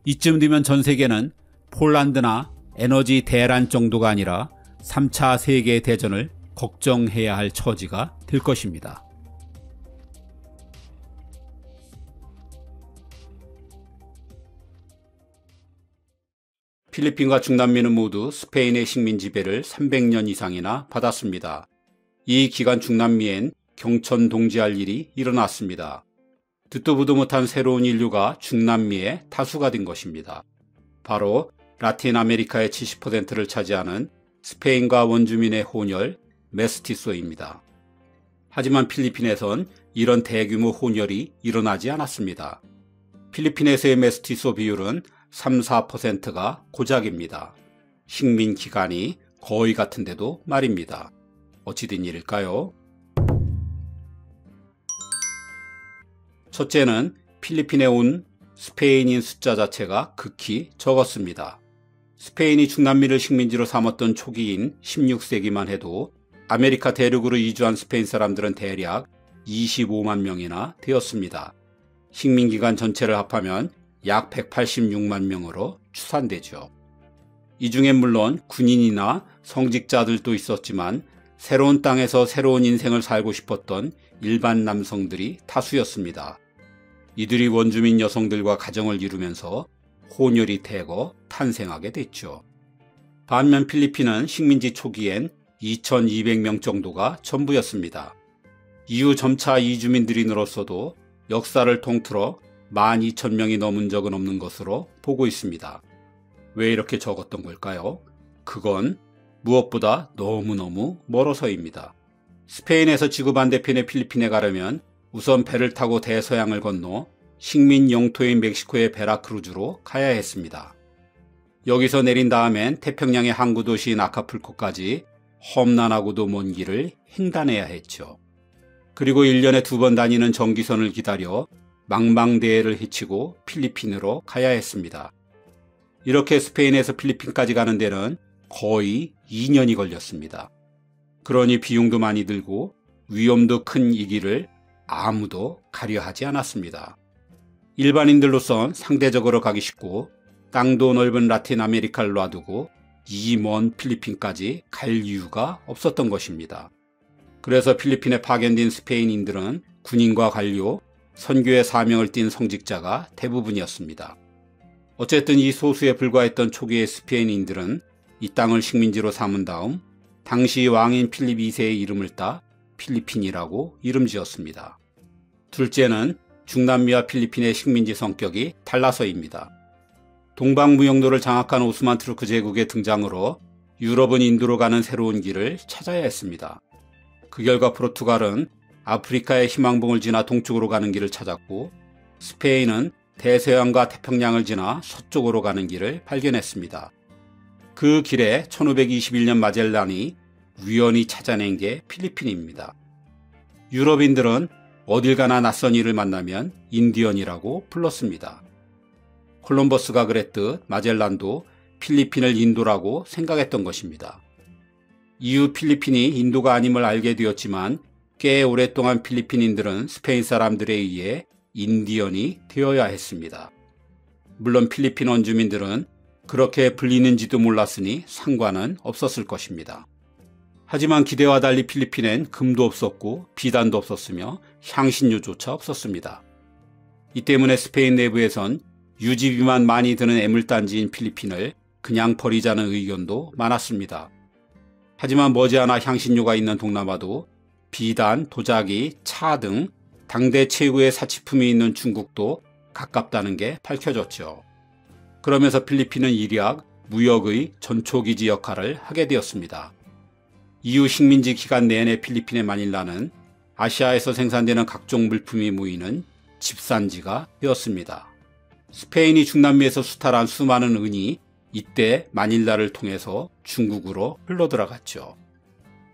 이쯤 되면 전 세계는 폴란드나 에너지 대란 정도가 아니라 3차 세계대전을 걱정해야 할 처지가 될 것입니다. 필리핀과 중남미는 모두 스페인의 식민 지배를 300년 이상이나 받았습니다. 이 기간 중남미엔 경천 동지할 일이 일어났습니다. 듣도 보도 못한 새로운 인류가 중남미에 다수가 된 것입니다. 바로 라틴 아메리카의 70%를 차지하는 스페인과 원주민의 혼혈 메스티소입니다. 하지만 필리핀에선 이런 대규모 혼혈이 일어나지 않았습니다. 필리핀에서의 메스티소 비율은 3~4%가 고작입니다. 식민 기간이 거의 같은데도 말입니다. 어찌 된 일일까요? 첫째는 필리핀에 온 스페인인 숫자 자체가 극히 적었습니다. 스페인이 중남미를 식민지로 삼았던 초기인 16세기만 해도 아메리카 대륙으로 이주한 스페인 사람들은 대략 25만 명이나 되었습니다. 식민기간 전체를 합하면 약 186만 명으로 추산되죠. 이 중엔 물론 군인이나 성직자들도 있었지만 새로운 땅에서 새로운 인생을 살고 싶었던 일반 남성들이 다수였습니다. 이들이 원주민 여성들과 가정을 이루면서 혼혈이 대거 탄생하게 됐죠. 반면 필리핀은 식민지 초기엔 2,200명 정도가 전부였습니다. 이후 점차 이주민들이 늘었어도 역사를 통틀어 12,000명이 넘은 적은 없는 것으로 보고 있습니다. 왜 이렇게 적었던 걸까요? 그건 무엇보다 너무너무 멀어서입니다. 스페인에서 지구 반대편의 필리핀에 가려면 우선 배를 타고 대서양을 건너 식민 영토인 멕시코의 베라크루즈로 가야 했습니다. 여기서 내린 다음엔 태평양의 항구 도시인 아카풀코까지 험난하고도 먼 길을 횡단해야 했죠. 그리고 1년에 2번 다니는 전기선을 기다려 망망대해를 헤치고 필리핀으로 가야 했습니다. 이렇게 스페인에서 필리핀까지 가는 데는 거의 2년이 걸렸습니다. 그러니 비용도 많이 들고 위험도 큰 이 길을 아무도 가려하지 않았습니다. 일반인들로선 상대적으로 가기 쉽고 땅도 넓은 라틴 아메리카를 놔두고 이 먼 필리핀까지 갈 이유가 없었던 것입니다. 그래서 필리핀에 파견된 스페인인들은 군인과 관료, 선교의 사명을 띤 성직자가 대부분이었습니다. 어쨌든 이 소수에 불과했던 초기의 스페인인들은 이 땅을 식민지로 삼은 다음 당시 왕인 필립 2세의 이름을 따 필리핀이라고 이름 지었습니다. 둘째는 중남미와 필리핀의 식민지 성격이 달라서입니다. 동방무역로를 장악한 오스만 투르크 제국의 등장으로 유럽은 인도로 가는 새로운 길을 찾아야 했습니다. 그 결과 포르투갈은 아프리카의 희망봉을 지나 동쪽으로 가는 길을 찾았고 스페인은 대서양과 태평양을 지나 서쪽으로 가는 길을 발견했습니다. 그 길에 1521년 마젤란이 우연히 찾아낸 게 필리핀입니다. 유럽인들은 어딜 가나 낯선 이를 만나면 인디언이라고 불렀습니다. 콜럼버스가 그랬듯 마젤란도 필리핀을 인도라고 생각했던 것입니다. 이후 필리핀이 인도가 아님을 알게 되었지만 꽤 오랫동안 필리핀인들은 스페인 사람들에 의해 인디언이 되어야 했습니다. 물론 필리핀 원주민들은 그렇게 불리는지도 몰랐으니 상관은 없었을 것입니다. 하지만 기대와 달리 필리핀엔 금도 없었고 비단도 없었으며 향신료조차 없었습니다. 이 때문에 스페인 내부에선 유지비만 많이 드는 애물단지인 필리핀을 그냥 버리자는 의견도 많았습니다. 하지만 머지않아 향신료가 있는 동남아도 비단, 도자기, 차 등 당대 최고의 사치품이 있는 중국도 가깝다는 게 밝혀졌죠. 그러면서 필리핀은 일약 무역의 전초기지 역할을 하게 되었습니다. 이후 식민지 기간 내내 필리핀의 마닐라는 아시아에서 생산되는 각종 물품이 모이는 집산지가 되었습니다. 스페인이 중남미에서 수탈한 수많은 은이 이때 마닐라를 통해서 중국으로 흘러들어갔죠.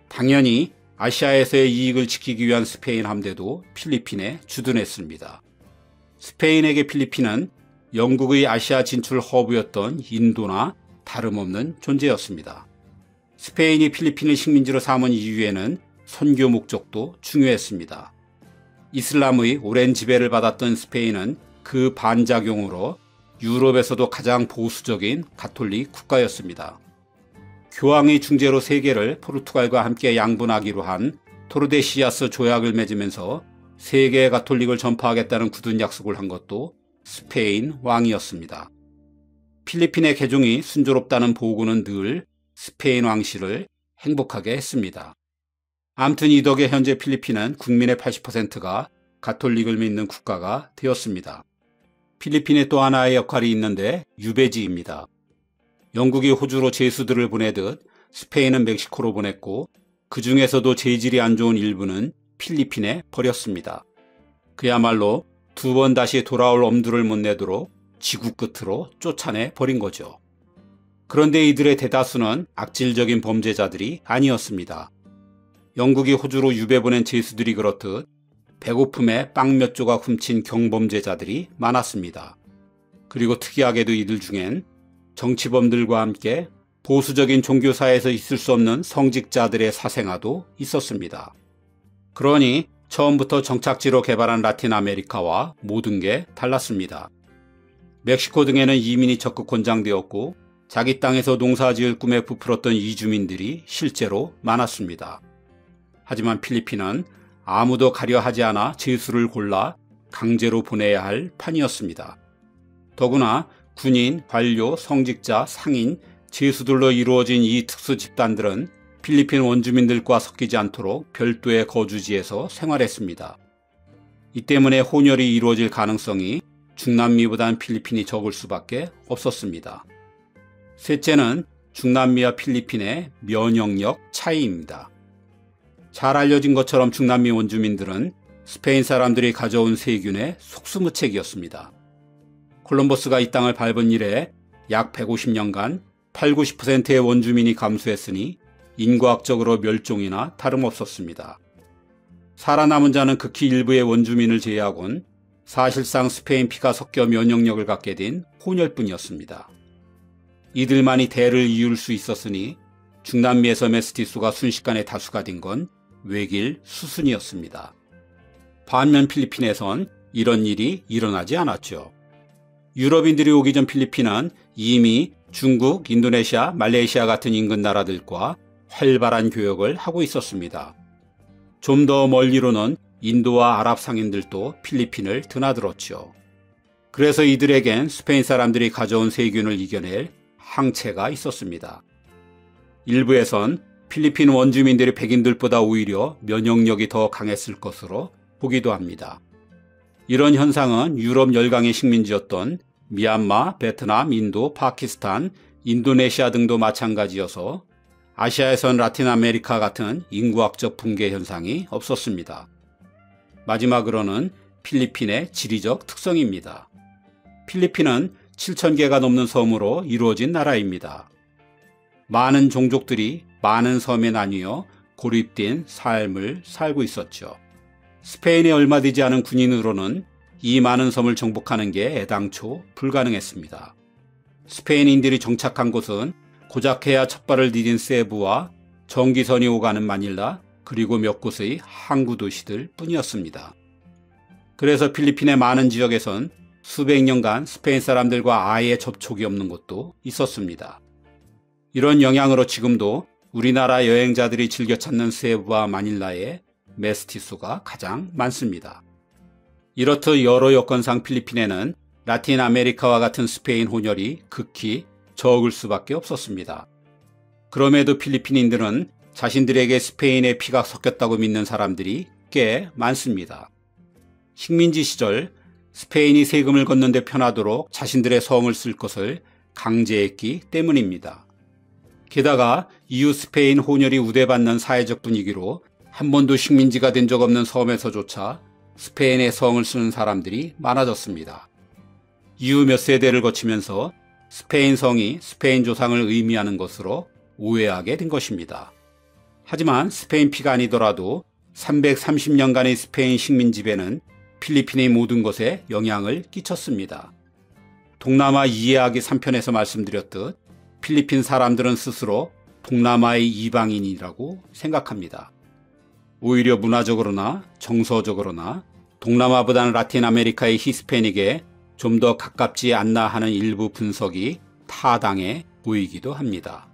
당연히 아시아에서의 이익을 지키기 위한 스페인 함대도 필리핀에 주둔했습니다. 스페인에게 필리핀은 영국의 아시아 진출 허브였던 인도나 다름없는 존재였습니다. 스페인이 필리핀을 식민지로 삼은 이유에는 선교 목적도 중요했습니다. 이슬람의 오랜 지배를 받았던 스페인은 그 반작용으로 유럽에서도 가장 보수적인 가톨릭 국가였습니다. 교황의 중재로 세계를 포르투갈과 함께 양분하기로 한 토르데시아스 조약을 맺으면서 세계 가톨릭을 전파하겠다는 굳은 약속을 한 것도 스페인 왕이었습니다. 필리핀의 개종이 순조롭다는 보고는 늘 스페인 왕실을 행복하게 했습니다. 암튼 이 덕에 현재 필리핀은 국민의 80%가 가톨릭을 믿는 국가가 되었습니다. 필리핀에 또 하나의 역할이 있는데 유배지입니다. 영국이 호주로 죄수들을 보내듯 스페인은 멕시코로 보냈고 그 중에서도 재질이 안 좋은 일부는 필리핀에 버렸습니다. 그야말로 두 번 다시 돌아올 엄두를 못 내도록 지구 끝으로 쫓아내 버린 거죠. 그런데 이들의 대다수는 악질적인 범죄자들이 아니었습니다. 영국이 호주로 유배 보낸 죄수들이 그렇듯 배고픔에 빵 몇 조각 훔친 경범죄자들이 많았습니다. 그리고 특이하게도 이들 중엔 정치범들과 함께 보수적인 종교사에서 있을 수 없는 성직자들의 사생아도 있었습니다. 그러니 처음부터 정착지로 개발한 라틴 아메리카와 모든 게 달랐습니다. 멕시코 등에는 이민이 적극 권장되었고 자기 땅에서 농사지을 꿈에 부풀었던 이주민들이 실제로 많았습니다. 하지만 필리핀은 아무도 가려 하지 않아 죄수를 골라 강제로 보내야 할 판이었습니다. 더구나 군인, 관료, 성직자, 상인, 죄수들로 이루어진 이 특수 집단들은 필리핀 원주민들과 섞이지 않도록 별도의 거주지에서 생활했습니다. 이 때문에 혼혈이 이루어질 가능성이 중남미보단 필리핀이 적을 수밖에 없었습니다. 셋째는 중남미와 필리핀의 면역력 차이입니다. 잘 알려진 것처럼 중남미 원주민들은 스페인 사람들이 가져온 세균에 속수무책이었습니다. 콜럼버스가 이 땅을 밟은 이래 약 150년간 8, 90%의 원주민이 감소했으니 인과학적으로 멸종이나 다름없었습니다. 살아남은 자는 극히 일부의 원주민을 제외하곤 사실상 스페인 피가 섞여 면역력을 갖게 된 혼혈뿐이었습니다. 이들만이 대를 이을 수 있었으니 중남미에서 메스티수가 순식간에 다수가 된 건 외길 수순이었습니다. 반면 필리핀에선 이런 일이 일어나지 않았죠. 유럽인들이 오기 전 필리핀은 이미 중국, 인도네시아, 말레이시아 같은 인근 나라들과 활발한 교역을 하고 있었습니다. 좀 더 멀리로는 인도와 아랍 상인들도 필리핀을 드나들었죠. 그래서 이들에겐 스페인 사람들이 가져온 세균을 이겨낼 항체가 있었습니다. 일부에선 필리핀 원주민들이 백인들보다 오히려 면역력이 더 강했을 것으로 보기도 합니다. 이런 현상은 유럽 열강의 식민지였던 미얀마, 베트남, 인도, 파키스탄, 인도네시아 등도 마찬가지여서 아시아에선 라틴 아메리카 같은 인구학적 붕괴 현상이 없었습니다. 마지막으로는 필리핀의 지리적 특성입니다. 필리핀은 7,000개가 넘는 섬으로 이루어진 나라입니다. 많은 종족들이 많은 섬에 나뉘어 고립된 삶을 살고 있었죠. 스페인에 얼마 되지 않은 군인으로는 이 많은 섬을 정복하는 게 애당초 불가능했습니다. 스페인인들이 정착한 곳은 고작해야 첫 발을 디딘 세부와 전기선이 오가는 마닐라 그리고 몇 곳의 항구 도시들 뿐이었습니다. 그래서 필리핀의 많은 지역에선 수백 년간 스페인 사람들과 아예 접촉이 없는 곳도 있었습니다. 이런 영향으로 지금도 우리나라 여행자들이 즐겨 찾는 세부와 마닐라에 메스티수가 가장 많습니다. 이렇듯 여러 여건상 필리핀에는 라틴 아메리카와 같은 스페인 혼혈이 극히 적을 수밖에 없었습니다. 그럼에도 필리핀인들은 자신들에게 스페인의 피가 섞였다고 믿는 사람들이 꽤 많습니다. 식민지 시절 스페인이 세금을 걷는 데 편하도록 자신들의 성을 쓸 것을 강제했기 때문입니다. 게다가 이웃 스페인 혼혈이 우대받는 사회적 분위기로 한 번도 식민지가 된 적 없는 섬에서조차 스페인의 성을 쓰는 사람들이 많아졌습니다. 이후 몇 세대를 거치면서 스페인 성이 스페인 조상을 의미하는 것으로 오해하게 된 것입니다. 하지만 스페인 피가 아니더라도 330년간의 스페인 식민 지배는 필리핀의 모든 것에 영향을 끼쳤습니다. 동남아 이해하기 3편에서 말씀드렸듯 필리핀 사람들은 스스로 동남아의 이방인이라고 생각합니다. 오히려 문화적으로나 정서적으로나 동남아보다는 라틴 아메리카의 히스패닉에 좀 더 가깝지 않나 하는 일부 분석이 타당해 보이기도 합니다.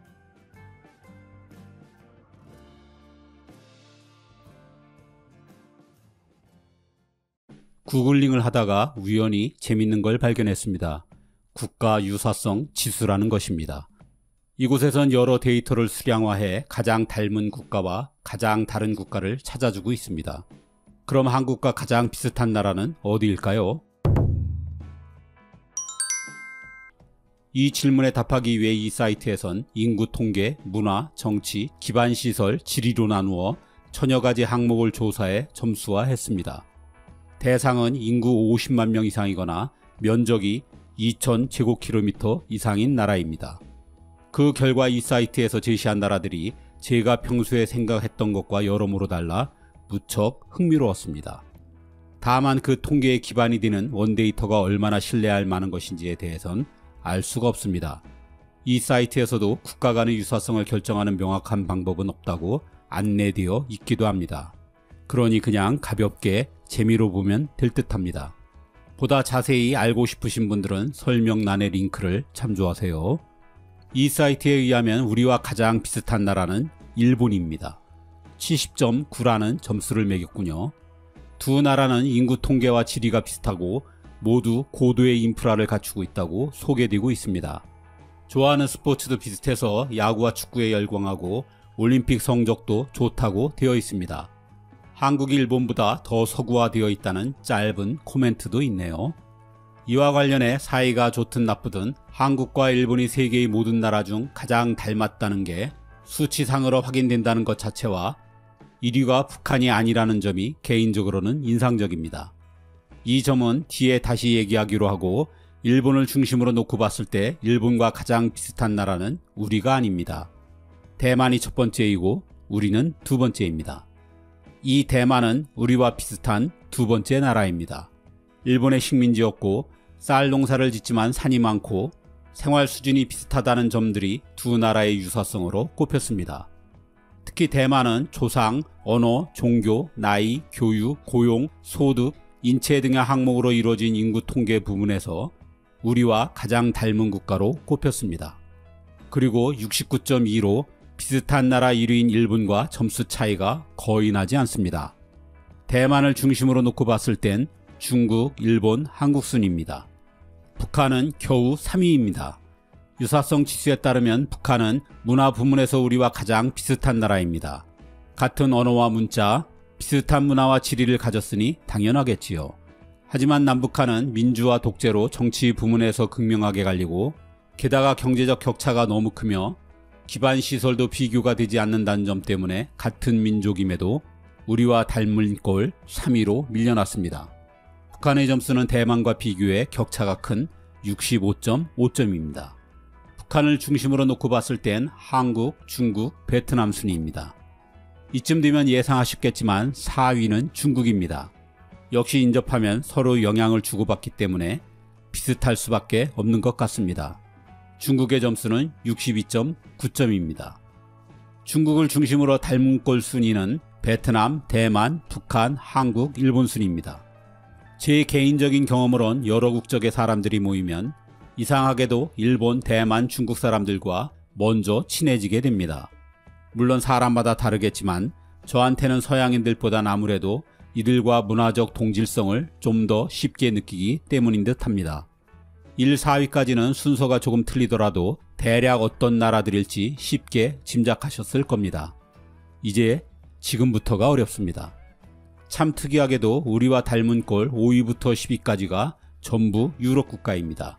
구글링을 하다가 우연히 재밌는 걸 발견했습니다. 국가 유사성 지수라는 것입니다. 이곳에선 여러 데이터를 수량화해 가장 닮은 국가와 가장 다른 국가를 찾아주고 있습니다. 그럼 한국과 가장 비슷한 나라는 어디일까요? 이 질문에 답하기 위해 이 사이트에선 인구 통계, 문화, 정치, 기반시설, 지리로 나누어 천여 가지 항목을 조사해 점수화했습니다. 대상은 인구 50만 명 이상이거나 면적이 2000제곱킬로미터 이상인 나라입니다. 그 결과 이 사이트에서 제시한 나라들이 제가 평소에 생각했던 것과 여러모로 달라 무척 흥미로웠습니다. 다만 그 통계에 기반이 되는 원데이터가 얼마나 신뢰할 만한 것인지에 대해선 알 수가 없습니다. 이 사이트에서도 국가 간의 유사성을 결정하는 명확한 방법은 없다고 안내되어 있기도 합니다. 그러니 그냥 가볍게 재미로 보면 될 듯합니다. 보다 자세히 알고 싶으신 분들은 설명란의 링크를 참조하세요. 이 사이트에 의하면 우리와 가장 비슷한 나라는 일본입니다. 70.9라는 점수를 매겼군요. 두 나라는 인구 통계와 지리가 비슷하고 모두 고도의 인프라를 갖추고 있다고 소개되고 있습니다. 좋아하는 스포츠도 비슷해서 야구와 축구에 열광하고 올림픽 성적도 좋다고 되어 있습니다. 한국이 일본보다 더 서구화되어 있다는 짧은 코멘트도 있네요. 이와 관련해 사이가 좋든 나쁘든 한국과 일본이 세계의 모든 나라 중 가장 닮았다는 게 수치상으로 확인된다는 것 자체와 1위가 북한이 아니라는 점이 개인적으로는 인상적입니다. 이 점은 뒤에 다시 얘기하기로 하고 일본을 중심으로 놓고 봤을 때 일본과 가장 비슷한 나라는 우리가 아닙니다. 대만이 첫 번째이고 우리는 두 번째입니다. 이 대만은 우리와 비슷한 두 번째 나라입니다. 일본의 식민지였고 쌀 농사를 짓지만 산이 많고 생활 수준이 비슷하다는 점들이 두 나라의 유사성으로 꼽혔습니다. 특히 대만은 조상, 언어, 종교, 나이, 교육, 고용, 소득, 인체 등의 항목으로 이루어진 인구 통계 부분에서 우리와 가장 닮은 국가로 꼽혔습니다. 그리고 69.2로 비슷한 나라 1위인 일본과 점수 차이가 거의 나지 않습니다. 대만을 중심으로 놓고 봤을 땐 중국, 일본, 한국 순입니다. 북한은 겨우 3위입니다. 유사성 지수에 따르면 북한은 문화 부문에서 우리와 가장 비슷한 나라입니다. 같은 언어와 문자, 비슷한 문화와 지리를 가졌으니 당연하겠지요. 하지만 남북한은 민주화 독재로 정치 부문에서 극명하게 갈리고 게다가 경제적 격차가 너무 크며 기반시설도 비교가 되지 않는다는 점 때문에 같은 민족임에도 우리와 닮은 꼴 3위로 밀려났습니다. 북한의 점수는 대만과 비교해 격차가 큰 65.5점입니다. 북한을 중심으로 놓고 봤을 땐 한국, 중국, 베트남 순위입니다. 이쯤 되면 예상하셨겠지만 4위는 중국입니다. 역시 인접하면 서로 영향을 주고받기 때문에 비슷할 수밖에 없는 것 같습니다. 중국의 점수는 62.9점입니다. 중국을 중심으로 닮은 꼴 순위는 베트남, 대만, 북한, 한국, 일본 순입니다. 제 개인적인 경험으론 여러 국적의 사람들이 모이면 이상하게도 일본, 대만, 중국 사람들과 먼저 친해지게 됩니다. 물론 사람마다 다르겠지만 저한테는 서양인들보단 아무래도 이들과 문화적 동질성을 좀 더 쉽게 느끼기 때문인 듯 합니다. 1, 4위까지는 순서가 조금 틀리더라도 대략 어떤 나라들일지 쉽게 짐작하셨을 겁니다. 이제 지금부터가 어렵습니다. 참 특이하게도 우리와 닮은 꼴 5위부터 10위까지가 전부 유럽 국가입니다.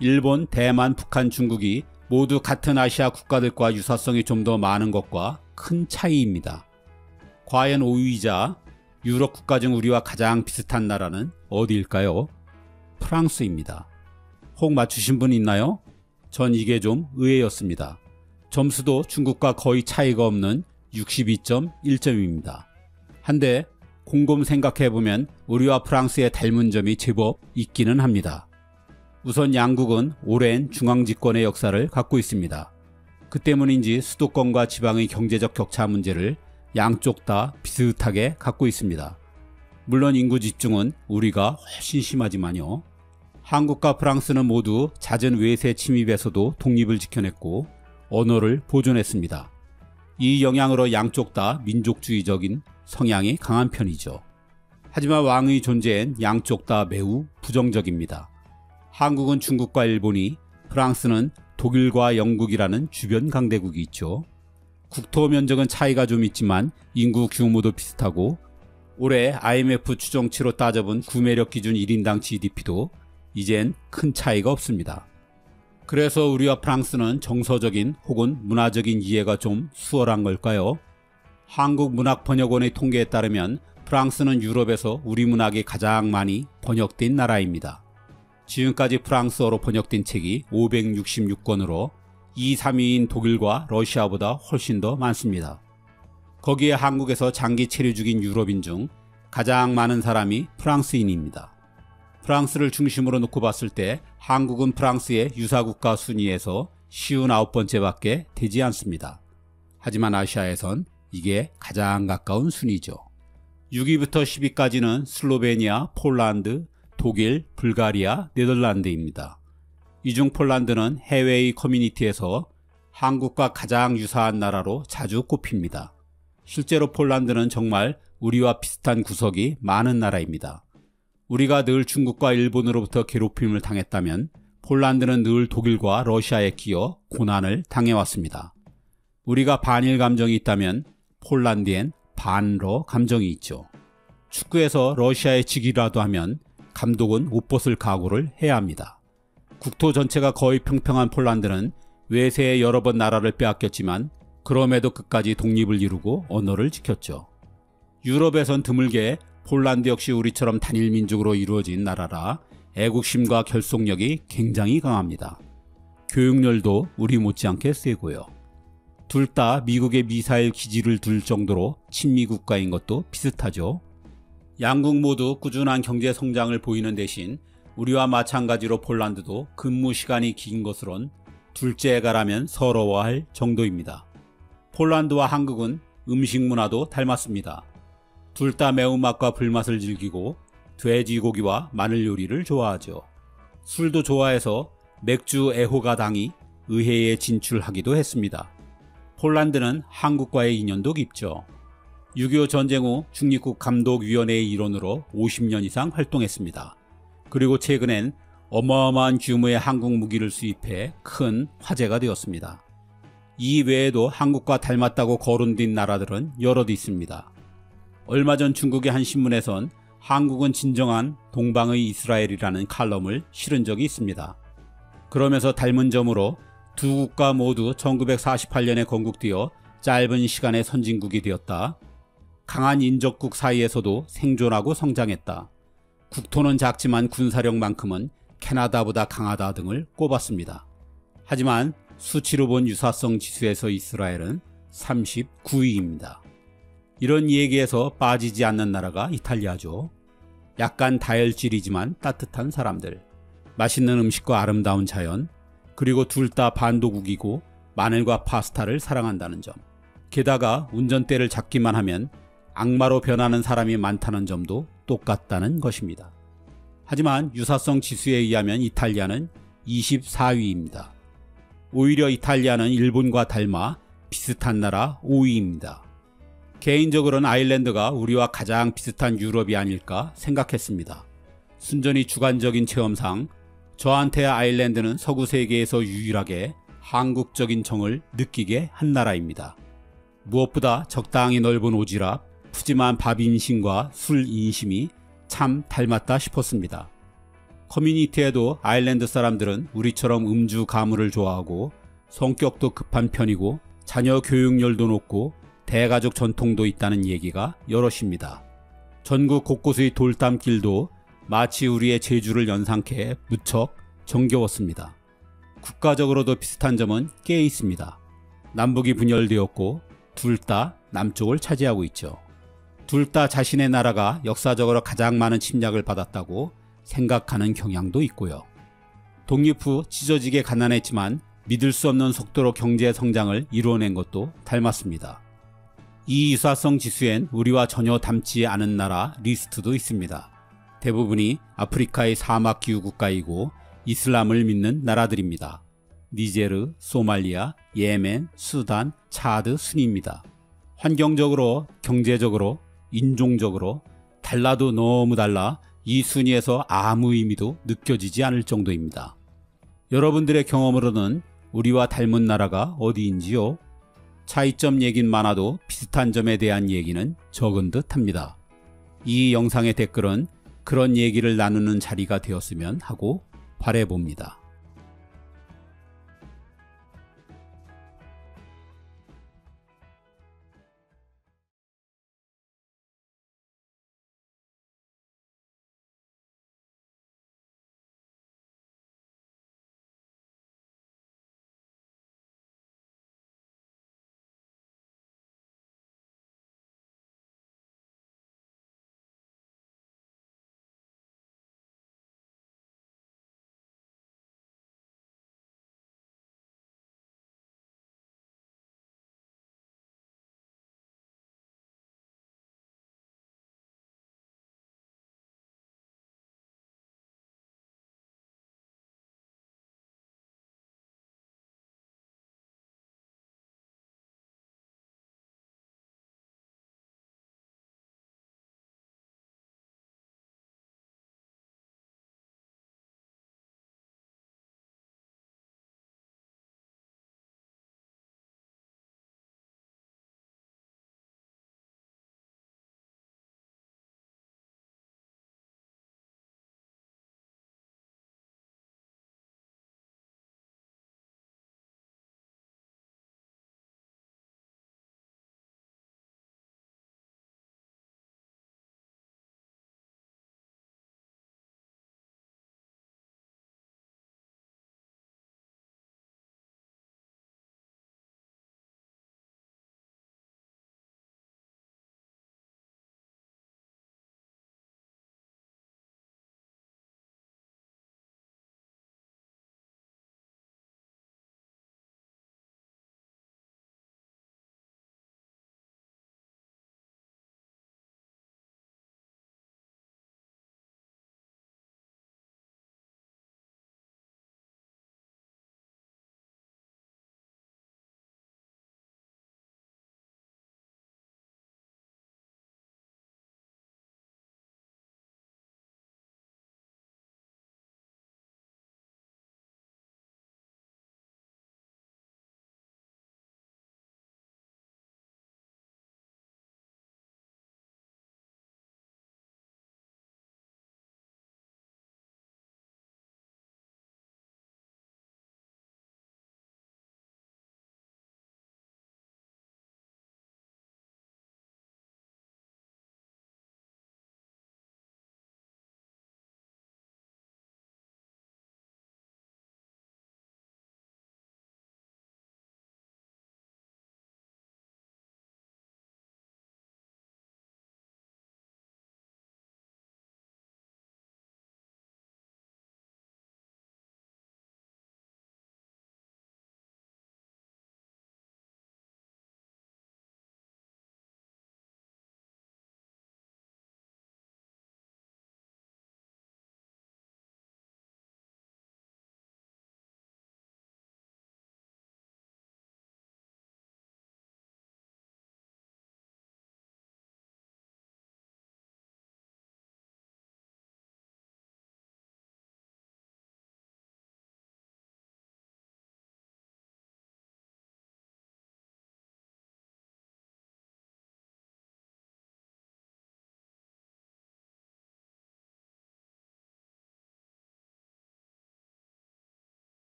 일본, 대만, 북한, 중국이 모두 같은 아시아 국가들과 유사성이 좀 더 많은 것과 큰 차이입니다. 과연 5위이자 유럽 국가 중 우리와 가장 비슷한 나라는 어디일까요? 프랑스입니다. 혹 맞추신 분 있나요? 전 이게 좀 의외였습니다. 점수도 중국과 거의 차이가 없는 62.1점입니다. 한데 곰곰 생각해보면 우리와 프랑스의 닮은 점이 제법 있기는 합니다. 우선 양국은 오랜 중앙집권의 역사를 갖고 있습니다. 그 때문인지 수도권과 지방의 경제적 격차 문제를 양쪽 다 비슷하게 갖고 있습니다. 물론 인구 집중은 우리가 훨씬 심하지만요. 한국과 프랑스는 모두 잦은 외세 침입에서도 독립을 지켜냈고 언어를 보존했습니다. 이 영향으로 양쪽 다 민족주의적인 성향이 강한 편이죠. 하지만 왕의 존재엔 양쪽 다 매우 부정적입니다. 한국은 중국과 일본이, 프랑스는 독일과 영국이라는 주변 강대국이 있죠. 국토 면적은 차이가 좀 있지만 인구 규모도 비슷하고 올해 IMF 추정치로 따져본 구매력 기준 1인당 GDP도 이젠 큰 차이가 없습니다. 그래서 우리와 프랑스는 정서적인 혹은 문화적인 이해가 좀 수월한 걸까요? 한국문학번역원의 통계에 따르면 프랑스는 유럽에서 우리 문학이 가장 많이 번역된 나라입니다. 지금까지 프랑스어로 번역된 책이 566권으로 2, 3위인 독일과 러시아보다 훨씬 더 많습니다. 거기에 한국에서 장기 체류 중인 유럽인 중 가장 많은 사람이 프랑스인입니다. 프랑스를 중심으로 놓고 봤을 때 한국은 프랑스의 유사국가 순위에서 59번째밖에 되지 않습니다. 하지만 아시아에선 이게 가장 가까운 순위죠. 6위부터 10위까지는 슬로베니아, 폴란드, 독일, 불가리아, 네덜란드입니다. 이 중 폴란드는 해외의 커뮤니티에서 한국과 가장 유사한 나라로 자주 꼽힙니다. 실제로 폴란드는 정말 우리와 비슷한 구석이 많은 나라입니다. 우리가 늘 중국과 일본으로부터 괴롭힘을 당했다면 폴란드는 늘 독일과 러시아에 끼어 고난을 당해왔습니다. 우리가 반일 감정이 있다면 폴란드엔 반러 감정이 있죠. 축구에서 러시아에 지기라도 하면 감독은 옷 벗을 각오를 해야 합니다. 국토 전체가 거의 평평한 폴란드는 외세에 여러 번 나라를 빼앗겼지만 그럼에도 끝까지 독립을 이루고 언어를 지켰죠. 유럽에선 드물게 폴란드 역시 우리처럼 단일 민족으로 이루어진 나라라 애국심과 결속력이 굉장히 강합니다. 교육열도 우리 못지않게 세고요. 둘 다 미국의 미사일 기지를 둘 정도로 친미 국가인 것도 비슷하죠. 양국 모두 꾸준한 경제 성장을 보이는 대신 우리와 마찬가지로 폴란드도 근무 시간이 긴 것으론 둘째 가라면 서러워할 정도입니다. 폴란드와 한국은 음식 문화도 닮았습니다. 둘 다 매운맛과 불맛을 즐기고 돼지고기와 마늘 요리를 좋아하죠. 술도 좋아해서 맥주 애호가당이 의회에 진출하기도 했습니다. 폴란드는 한국과의 인연도 깊죠. 6.25 전쟁 후 중립국 감독위원회의 일원으로 50년 이상 활동했습니다. 그리고 최근엔 어마어마한 규모의 한국 무기를 수입해 큰 화제가 되었습니다. 이 외에도 한국과 닮았다고 거론된 나라들은 여럿 있습니다. 얼마 전 중국의 한 신문에선 한국은 진정한 동방의 이스라엘이라는 칼럼을 실은 적이 있습니다. 그러면서 닮은 점으로 두 국가 모두 1948년에 건국되어 짧은 시간에 선진국이 되었다. 강한 인접국 사이에서도 생존하고 성장했다. 국토는 작지만 군사력만큼은 캐나다보다 강하다 등을 꼽았습니다. 하지만 수치로 본 유사성 지수에서 이스라엘은 39위입니다. 이런 얘기에서 빠지지 않는 나라가 이탈리아죠. 약간 다혈질이지만 따뜻한 사람들, 맛있는 음식과 아름다운 자연, 그리고 둘 다 반도국이고 마늘과 파스타를 사랑한다는 점, 게다가 운전대를 잡기만 하면 악마로 변하는 사람이 많다는 점도 똑같다는 것입니다. 하지만 유사성 지수에 의하면 이탈리아는 24위입니다. 오히려 이탈리아는 일본과 닮아 비슷한 나라 5위입니다. 개인적으로는 아일랜드가 우리와 가장 비슷한 유럽이 아닐까 생각했습니다. 순전히 주관적인 체험상 저한테 아일랜드는 서구 세계에서 유일하게 한국적인 정을 느끼게 한 나라입니다. 무엇보다 적당히 넓은 오지랖, 푸짐한 밥 인심과 술 인심이 참 닮았다 싶었습니다. 커뮤니티에도 아일랜드 사람들은 우리처럼 음주 가무를 좋아하고 성격도 급한 편이고 자녀 교육열도 높고 대가족 전통도 있다는 얘기가 여럿입니다. 전국 곳곳의 돌담길도 마치 우리의 제주를 연상케 무척 정겨웠습니다. 국가적으로도 비슷한 점은 꽤 있습니다. 남북이 분열되었고 둘 다 남쪽을 차지하고 있죠. 둘 다 자신의 나라가 역사적으로 가장 많은 침략을 받았다고 생각하는 경향도 있고요. 독립 후 찢어지게 가난했지만 믿을 수 없는 속도로 경제 성장을 이루어낸 것도 닮았습니다. 이 유사성 지수엔 우리와 전혀 닮지 않은 나라 리스트도 있습니다. 대부분이 아프리카의 사막 기후 국가이고 이슬람을 믿는 나라들입니다. 니제르, 소말리아, 예멘, 수단, 차드 순입니다. 환경적으로, 경제적으로, 인종적으로 달라도 너무 달라 이 순위에서 아무 의미도 느껴지지 않을 정도입니다. 여러분들의 경험으로는 우리와 닮은 나라가 어디인지요? 차이점 얘긴 많아도 비슷한 점에 대한 얘기는 적은 듯 합니다. 이 영상의 댓글은 그런 얘기를 나누는 자리가 되었으면 하고 바라봅니다.